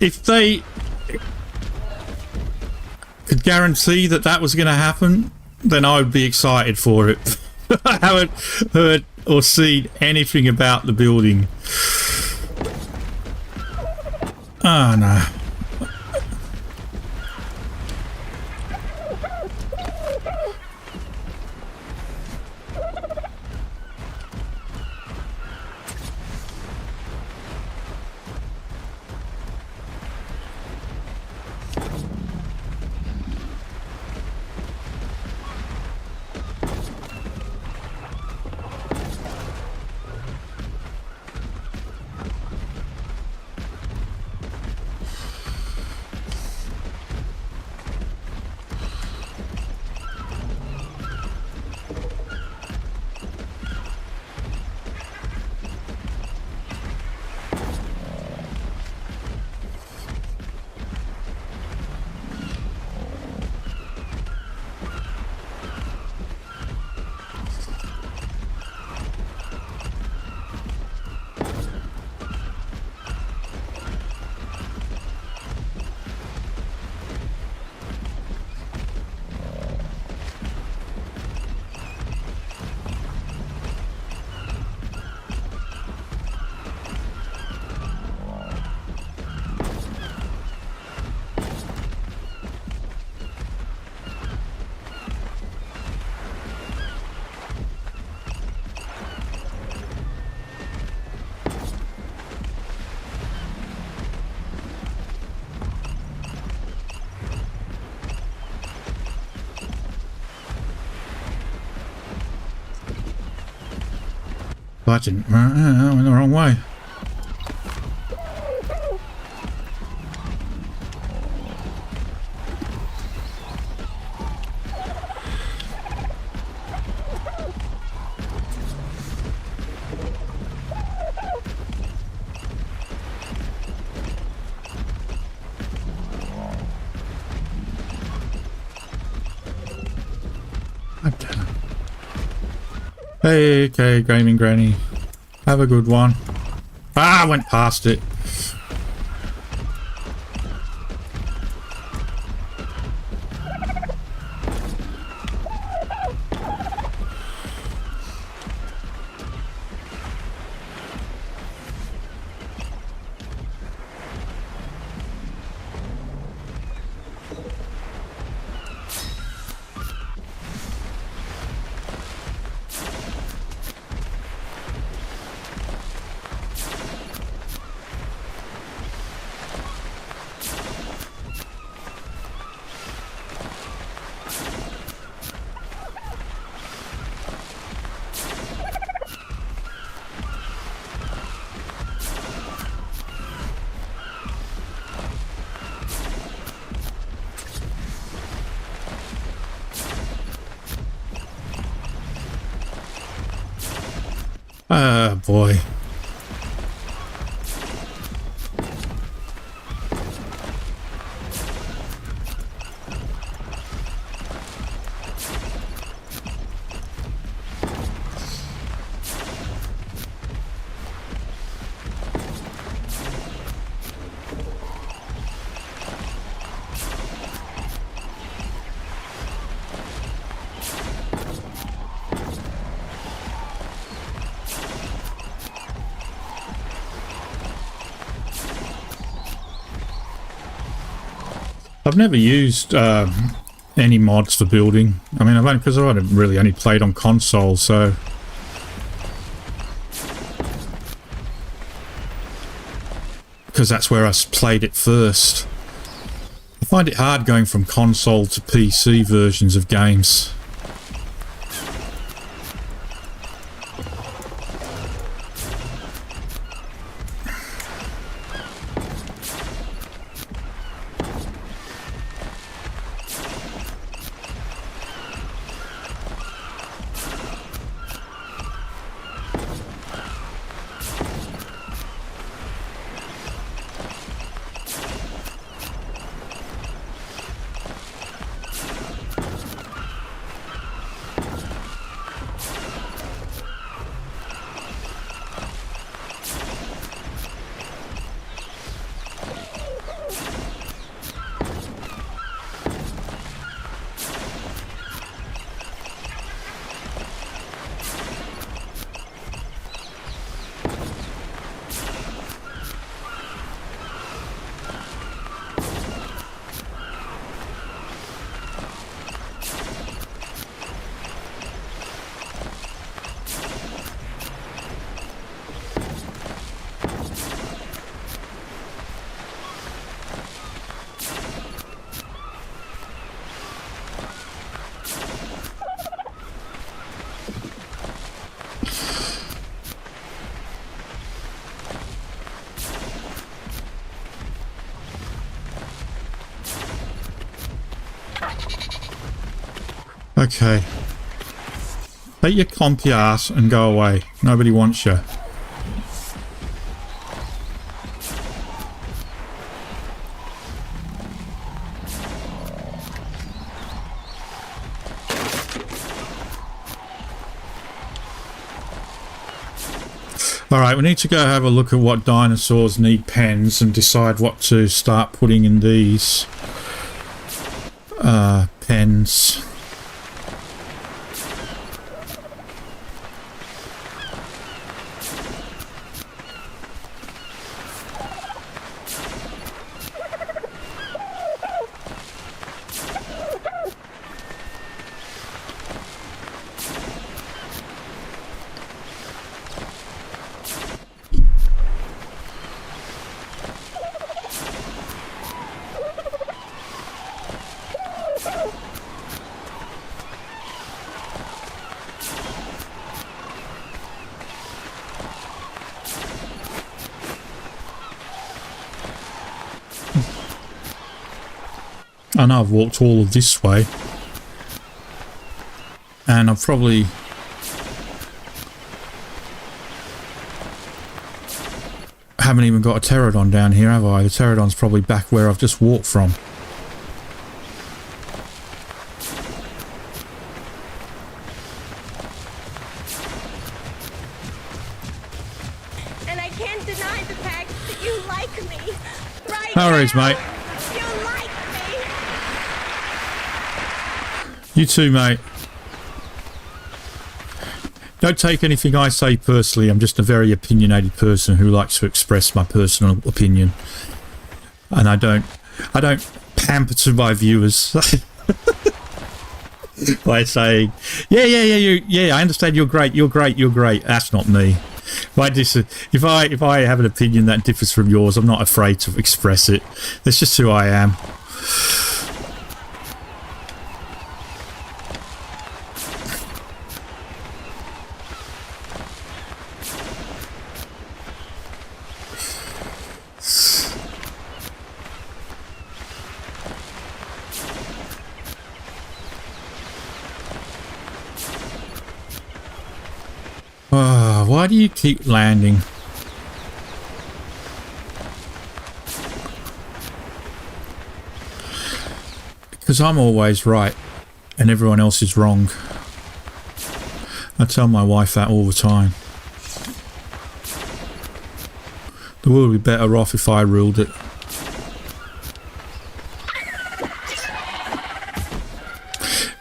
If they could guarantee that that was going to happen, then I would be excited for it. I haven't heard or seen anything about the building. Oh no. I didn't. I went the wrong way. Hey, okay, gaming granny. Have a good one. Ah, I went past it. Ah, boy. I've never used any mods for building. I mean, because I've really only played on console, so because that's where I played it first. I find it hard going from console to PC versions of games. Okay. Take your compy ass and go away. Nobody wants you. Alright, we need to go have a look at what dinosaurs need pens and decide what to start putting in these pens. I know I've walked all of this way, and I've probably haven't even got a pterodon down here, have I? The pterodon's probably back where I've just walked from. And I can't deny the fact that you like me. Right No worries, now. mate. You like me. You too, mate. Don't take anything I say personally. I'm just a very opinionated person who likes to express my personal opinion, and I don't pamper to my viewers by saying, yeah, I understand you're great. That's not me. If I have an opinion that differs from yours, I'm not afraid to express it. That's just who I am. Why do you keep landing? Because I'm always right and everyone else is wrong. I tell my wife that all the time. The world would be better off if I ruled it.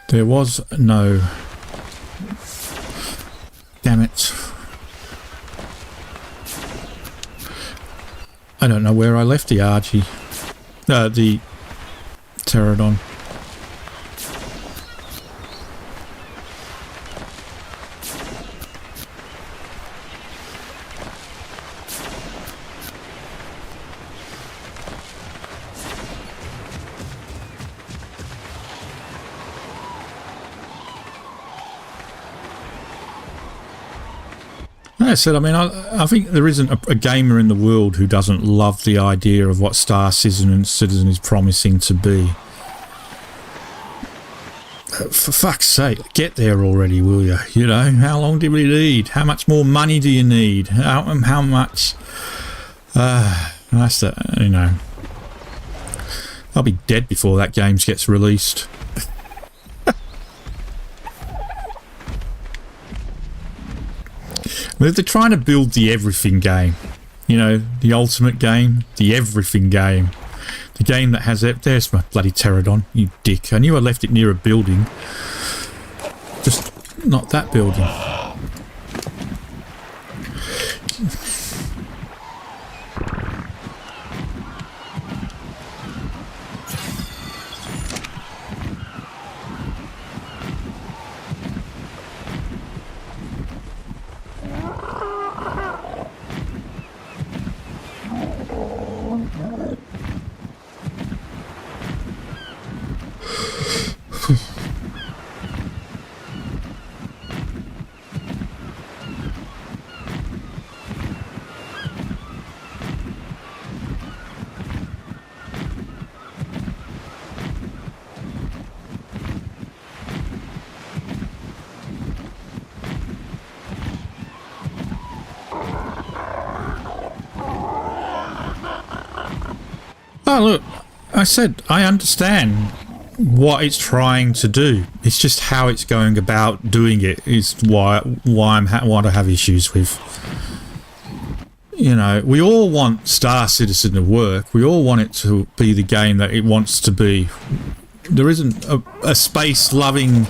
There was no... Damn it. I don't know where I left the Archie. The pterodon. Like I said, I mean, I think there isn't a gamer in the world who doesn't love the idea of what Star Citizen is promising to be. For fuck's sake, get there already, will you? You know, how long do we need? How much more money do you need? How much? That's the, you know. I'll be dead before that game gets released. Well, if they're trying to build the everything game, you know, the ultimate game, the everything game, the game that has it. There's my bloody pterodon, you dick. I knew I left it near a building. Just not that building. Oh, look, I said I understand what it's trying to do. It's just how it's going about doing it is why I have issues with. You know, we all want Star Citizen to work. We all want it to be the game that it wants to be. There isn't a space-loving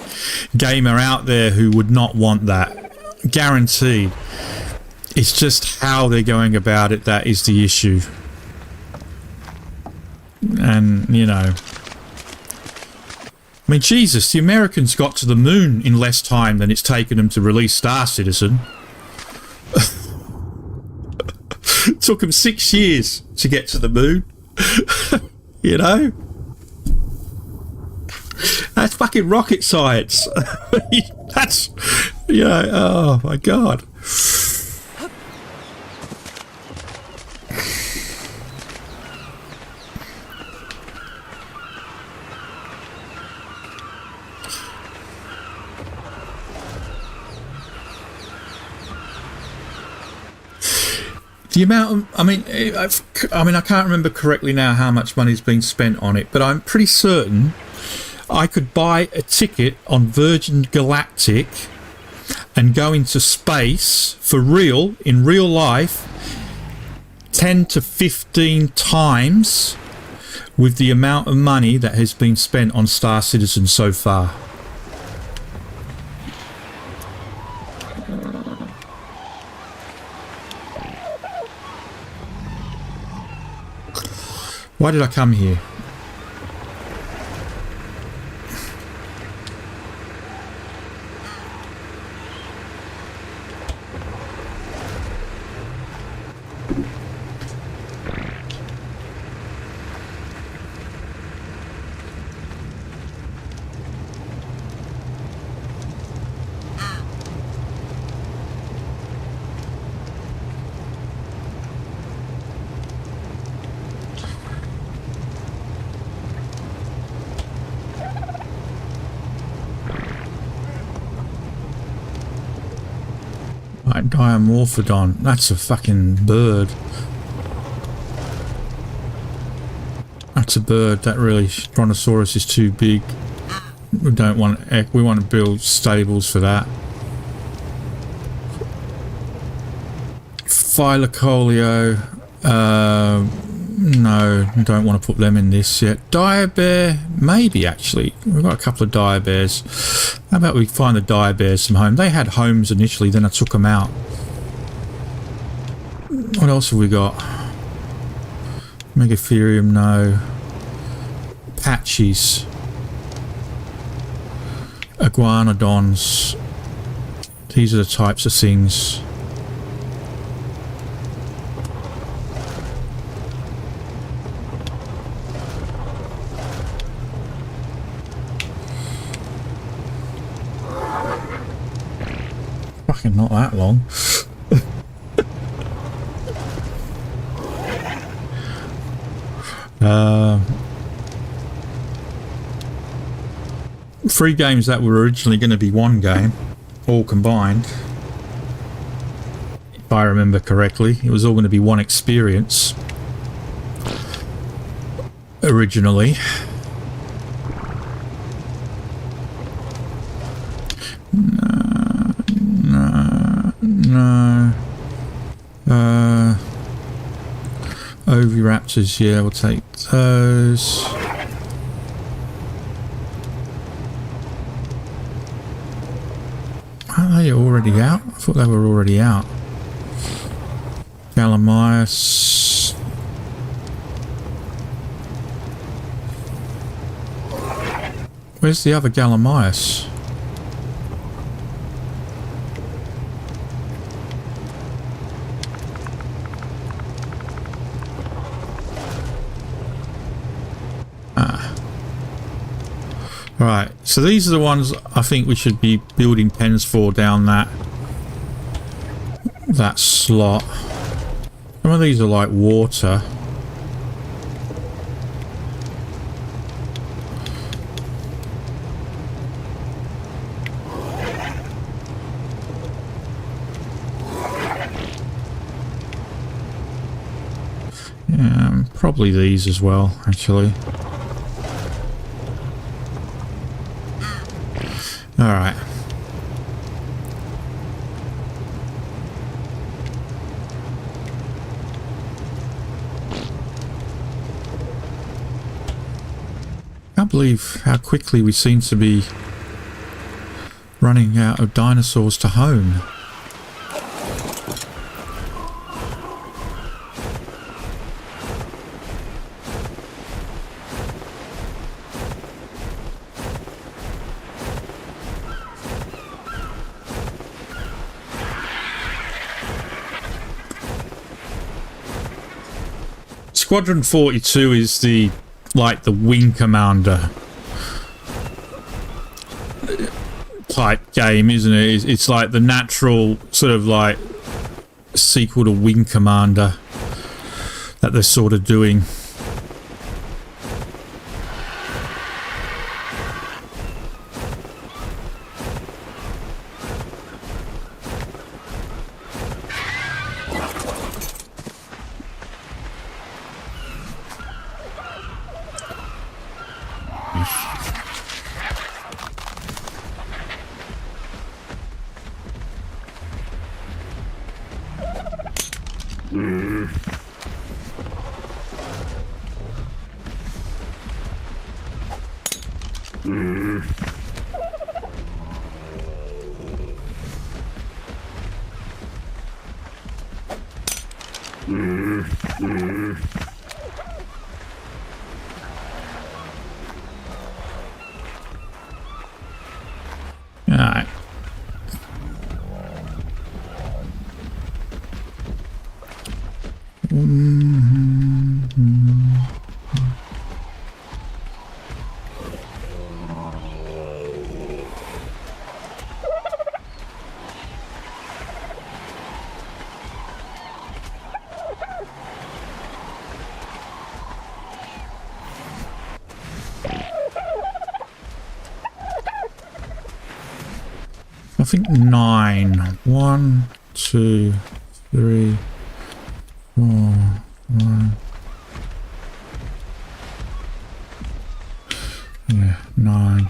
gamer out there who would not want that. Guaranteed. It's just how they're going about it that is the issue. And, you know, I mean, Jesus, the Americans got to the moon in less time than it's taken them to release Star Citizen. It took them 6 years to get to the moon. You know? That's fucking rocket science. That's, you know, oh my God. The amount of, I mean, I can't remember correctly now how much money's been spent on it, but I'm pretty certain I could buy a ticket on Virgin Galactic and go into space for real, in real life, 10 to 15 times with the amount of money that has been spent on Star Citizen so far. Why did I come here? Diamorphodon. That's a fucking bird. That's a bird. That really, Brontosaurus is too big. We don't want. We want to build stables for that. Phylocolio. No, don't want to put them in this yet. Dire bear, maybe actually. We've got a couple of dire bears. How about we find the dire bears some home? They had homes initially, then I took them out. What else have we got? Megatherium, no. patches, iguanodons. These are the types of things. Fucking not that long. Three games that were originally going to be one game, all combined. If I remember correctly, it was all going to be one experience originally. No. Oviraptors, yeah, we'll take those. Are they already out? I thought they were already out. Gallimimus. Where's the other Gallimimus? Right, so these are the ones I think we should be building pens for down that slot. Some of these are like water. Yeah, probably these as well, actually. All right. Can't believe how quickly we seem to be running out of dinosaurs to home. Squadron 42 is the wing commander type game, isn't it? It's like the natural sort of like sequel to Wing Commander that they're sort of doing. Alright. I think 9. 1, 2, 3, 4, 1. Yeah, 9.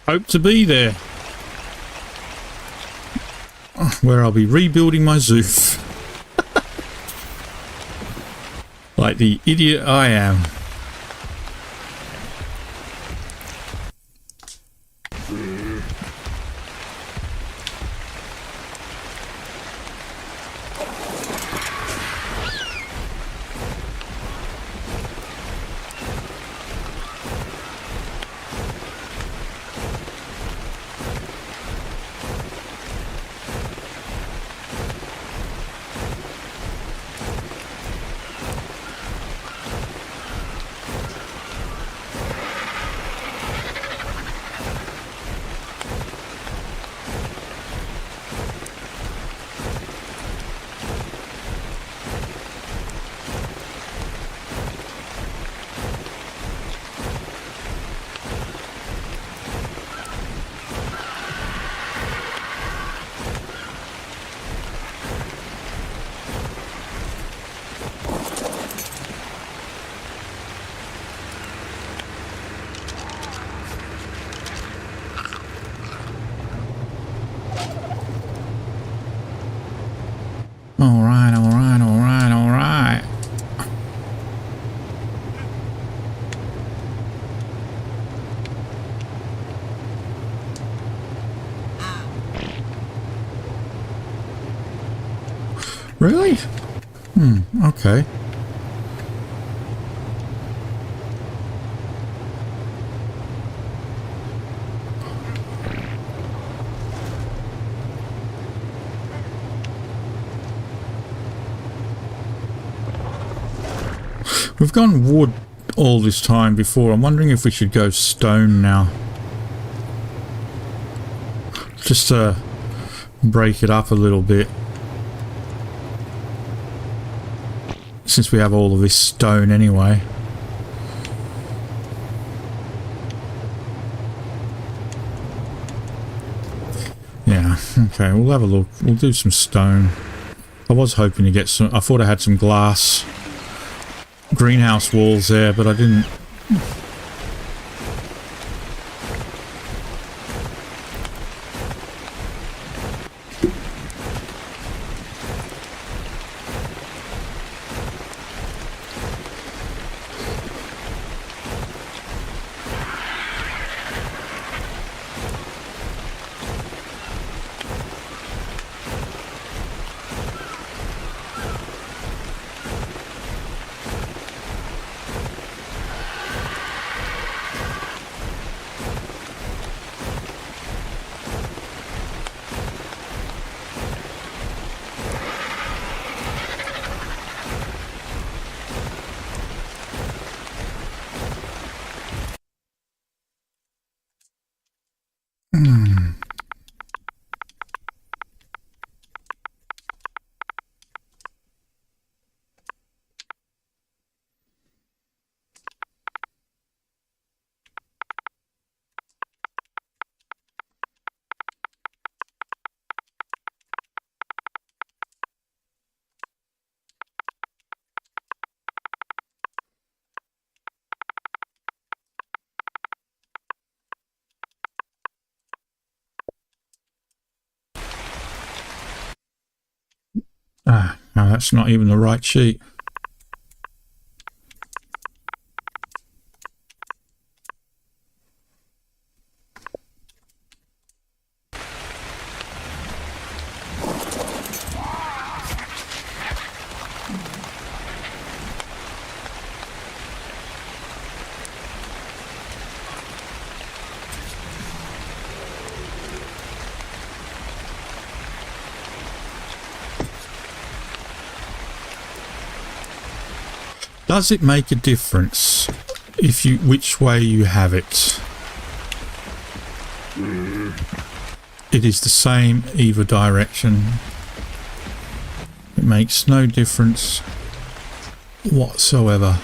Hope to be there. Where I'll be rebuilding my zoo. Like the idiot I am. Alright, alright, alright, alright. Really? Okay. We've gone wood all this time before. I'm wondering if we should go stone now. Just to break it up a little bit. Since we have all of this stone anyway. Yeah, okay, we'll have a look. We'll do some stone. I was hoping to get some... I thought I had some glass greenhouse walls there, but I didn't. Ah, no, that's not even the right sheet. Does it make a difference if you which way you have it? It is the same either direction. It makes no difference whatsoever.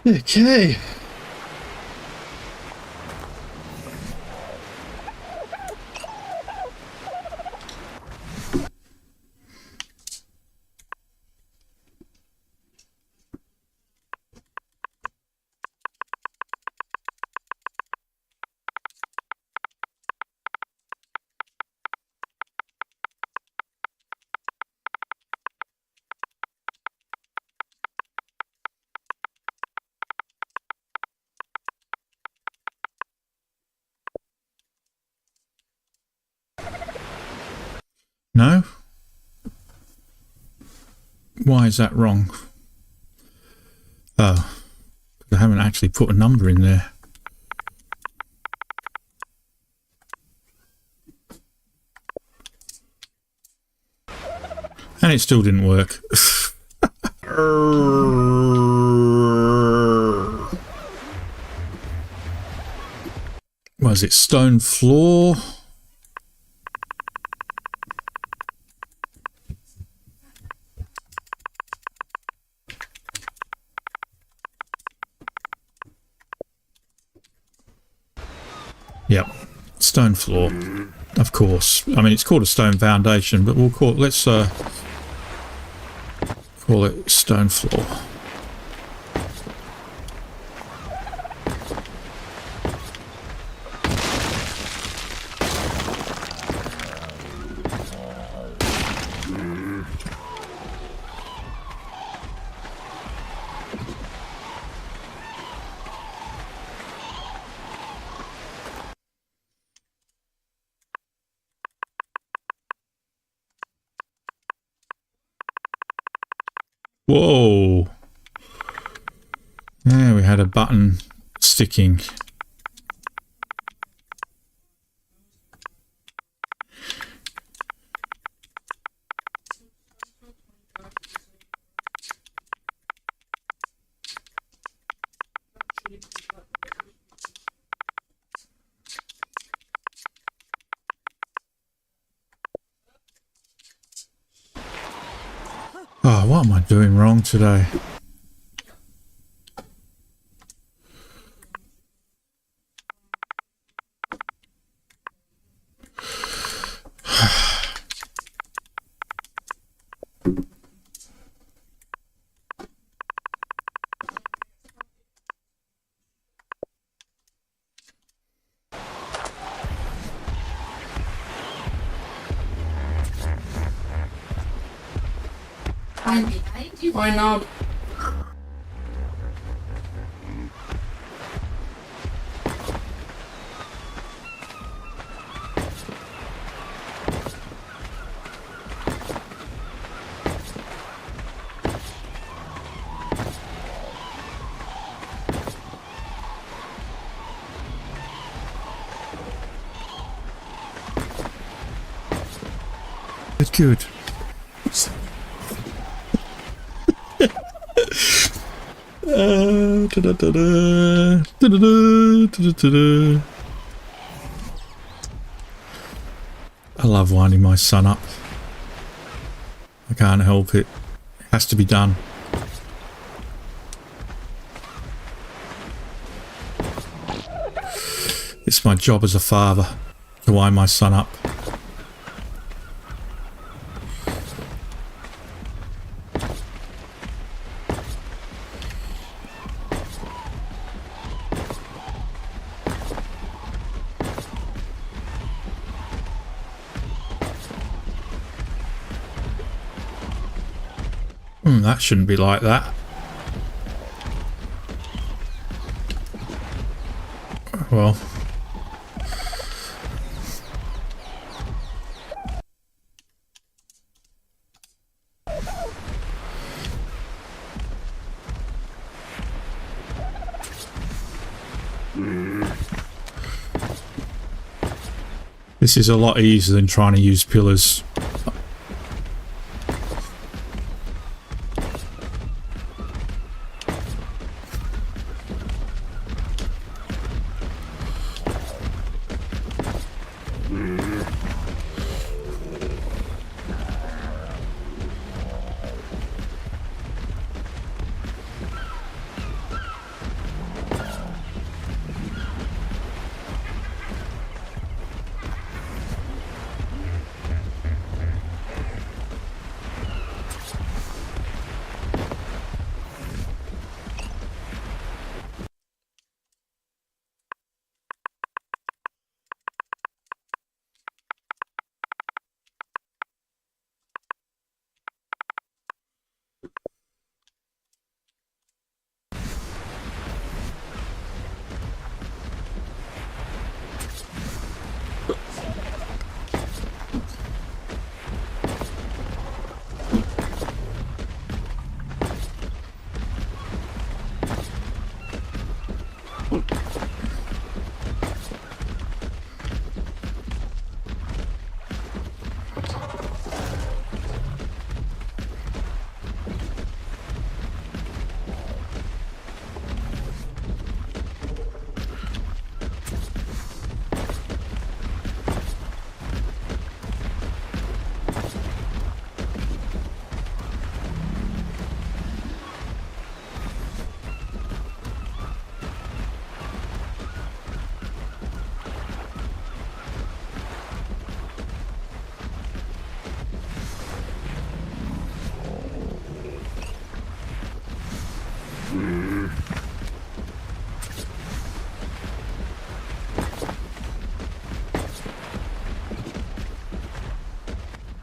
Okay. No? Why is that wrong? Oh, I haven't actually put a number in there. And it still didn't work. Was it stone floor? Yep, stone floor, of course. I mean, it's called a stone foundation, but we'll call it, let's call it stone floor. Whoa. Yeah, we had a button sticking. Oh, what am I doing wrong today? Why not? It's good. I love winding my son up. I can't help it. It has to be done. It's my job as a father to wind my son up. That shouldn't be like that. Well. This is a lot easier than trying to use pillars.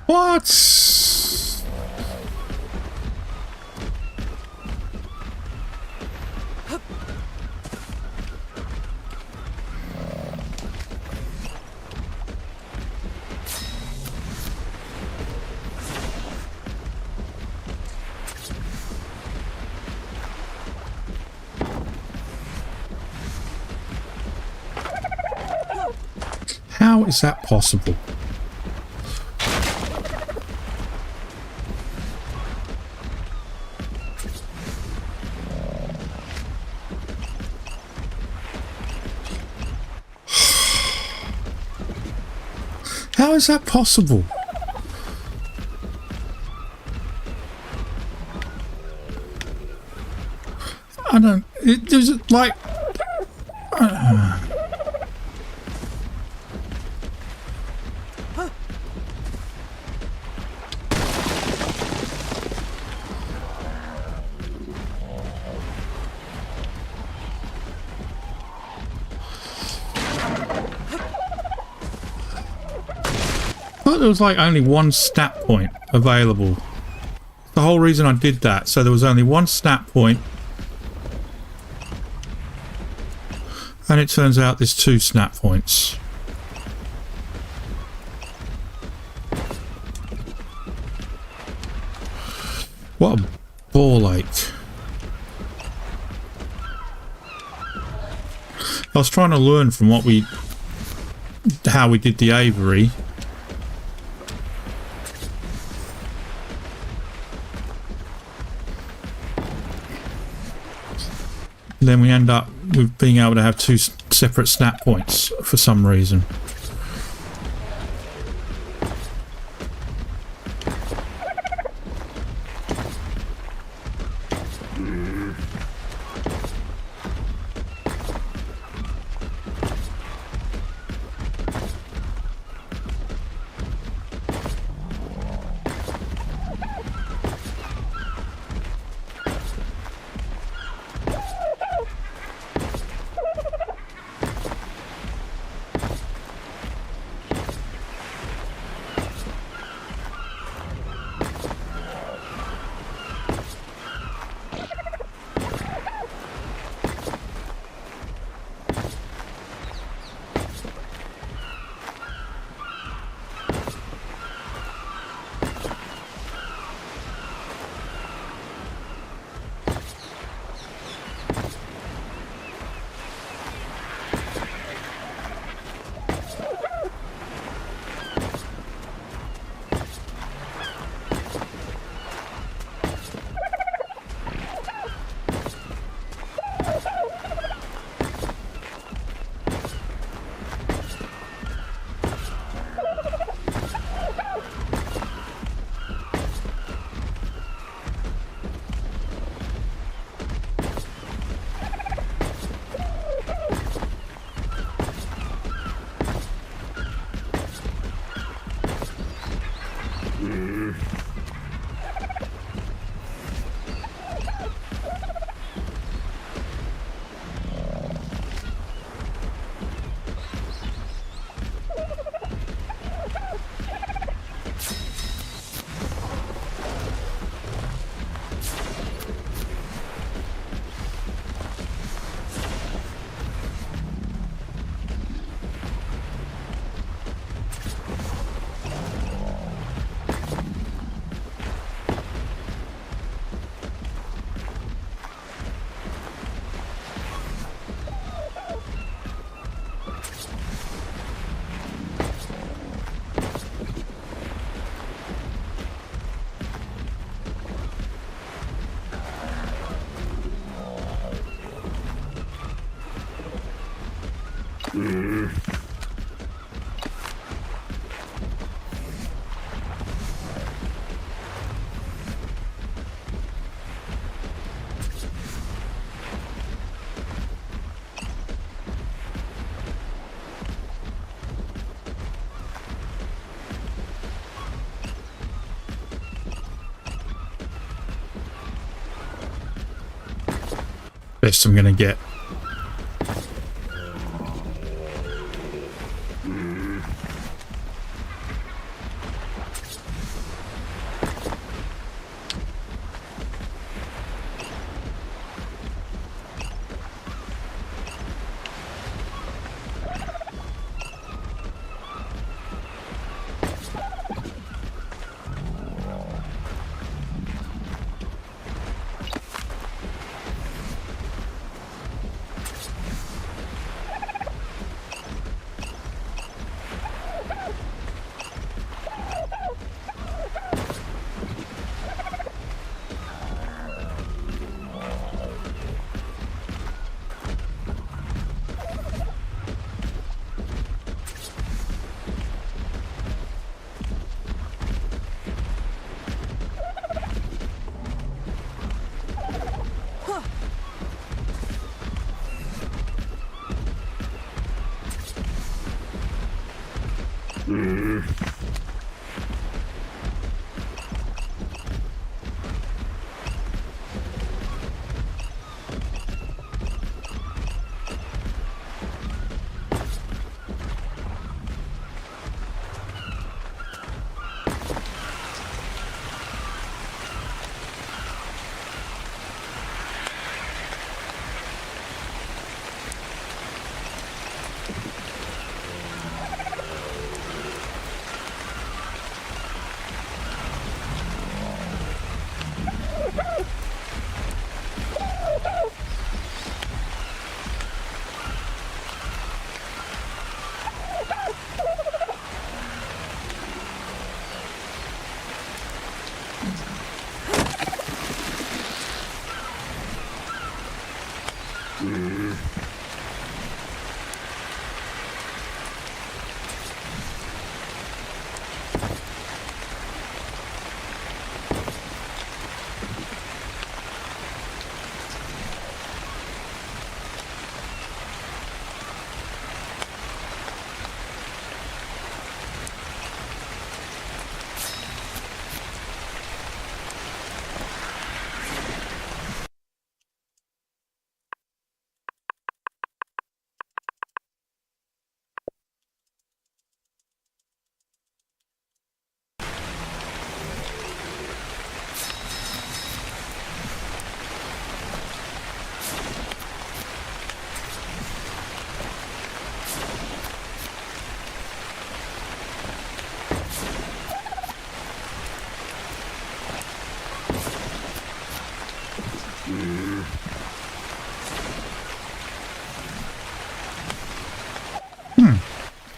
What? How is that possible? How is that possible? I don't... It was like... I thought there was like only one snap point available. The whole reason I did that, so there was only one snap point, and it turns out there's 2 snap points. What a ball ache. I was trying to learn from how we did the aviary. Then we end up with being able to have 2 separate snap points for some reason. Best I'm gonna get.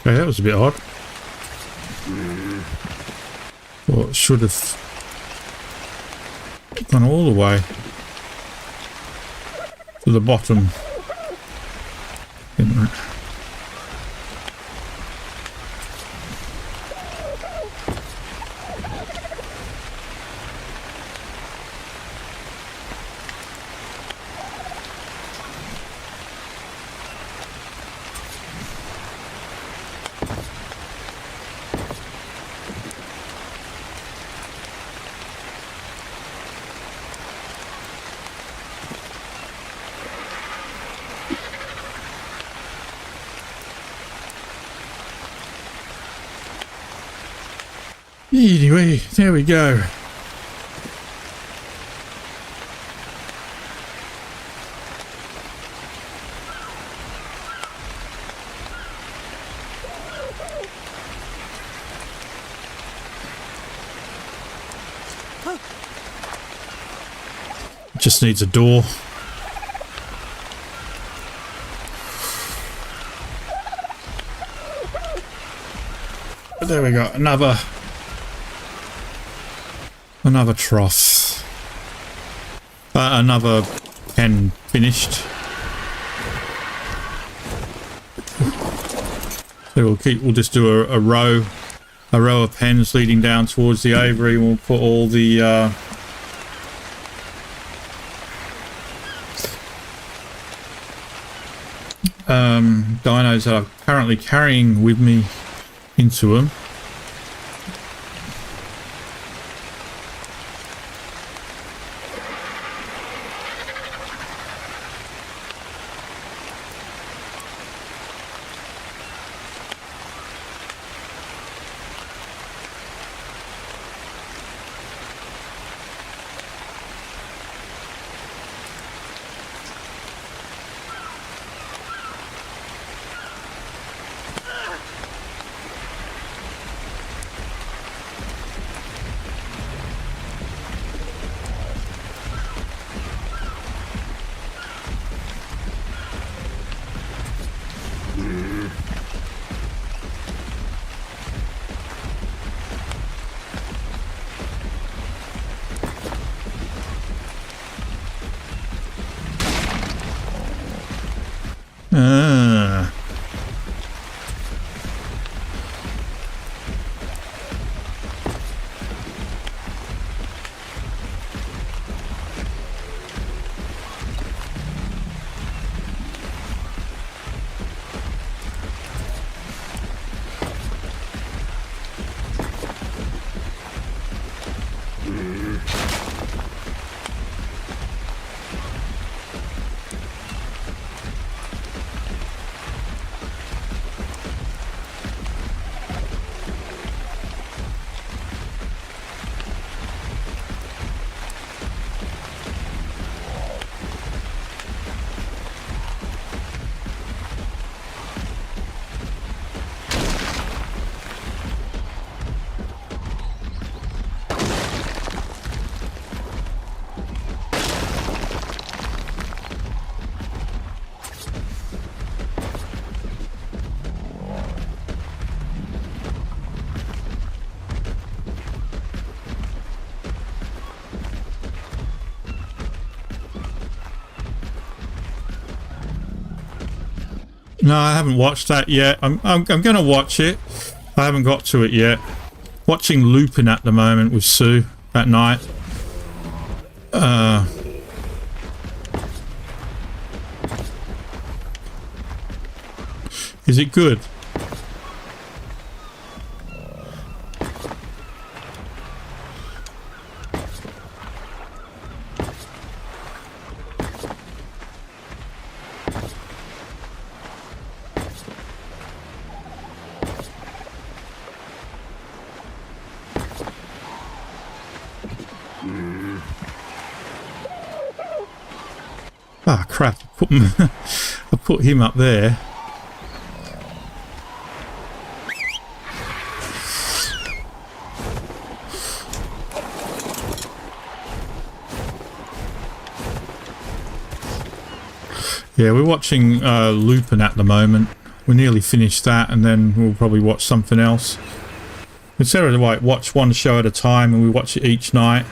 Okay, that was a bit odd. Well, it should have gone all the way to the bottom. Didn't it? Anyway, there we go. Just needs a door. But there we go, another trough. Another pen finished. So we'll just do a row of pens leading down towards the aviary. We'll put all the dinos that I'm currently carrying with me into them. No, I haven't watched that yet. I'm going to watch it. I haven't got to it yet. Watching Lupin at the moment with Sue at night. Is it good? Ah, crap. I put him up there. Yeah, we're watching Lupin at the moment. We nearly finished that, and then we'll probably watch something else. Instead of like watch one show at a time, and we watch it each night.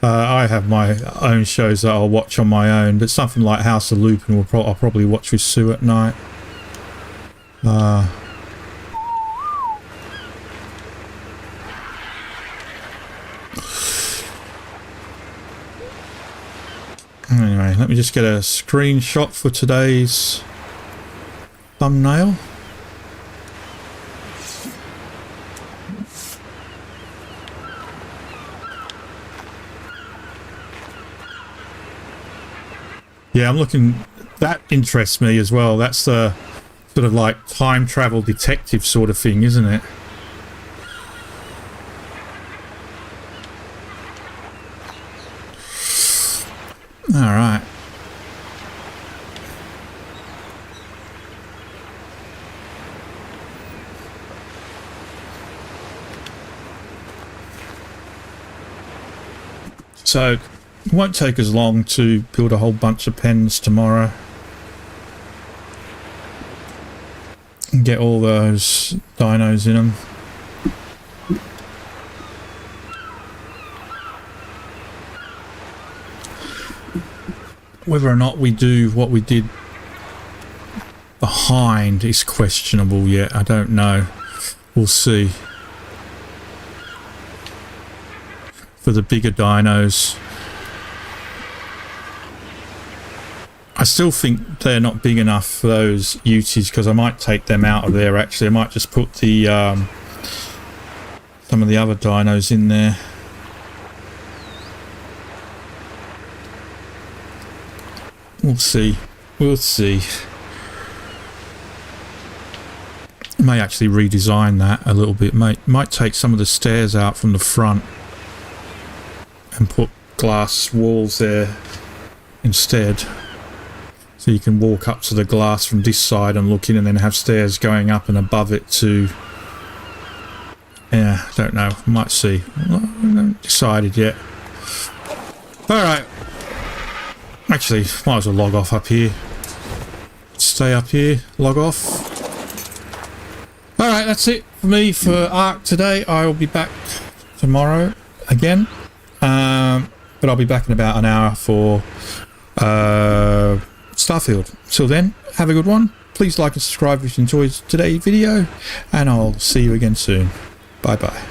I have my own shows that I'll watch on my own, but something like House of Lupin I'll probably watch with Sue at night. Anyway, let me just get a screenshot for today's thumbnail. Yeah, I'm looking. That interests me as well. That's the sort of like time travel detective sort of thing, isn't it? All right. So it won't take as long to build a whole bunch of pens tomorrow and get all those dinos in them. Whether or not we do what we did behind is questionable yet. I don't know. We'll see. For the bigger dinos, I still think they're not big enough for those Utis, because I might take them out of there. Actually, I might just put the some of the other dinos in there. We'll see. We'll see. May actually redesign that a little bit. Might take some of the stairs out from the front and put glass walls there instead, so you can walk up to the glass from this side and look in, and then have stairs going up and above it to, yeah, don't know, might see. I haven't decided yet. Alright, actually might as well log off up here. Stay up here, log off. Alright, that's it for me for Ark today. I will be back tomorrow again. But I'll be back in about an hour for Starfield. Till then, have a good one. Please like and subscribe if you enjoyed today's video, and I'll see you again soon. Bye bye.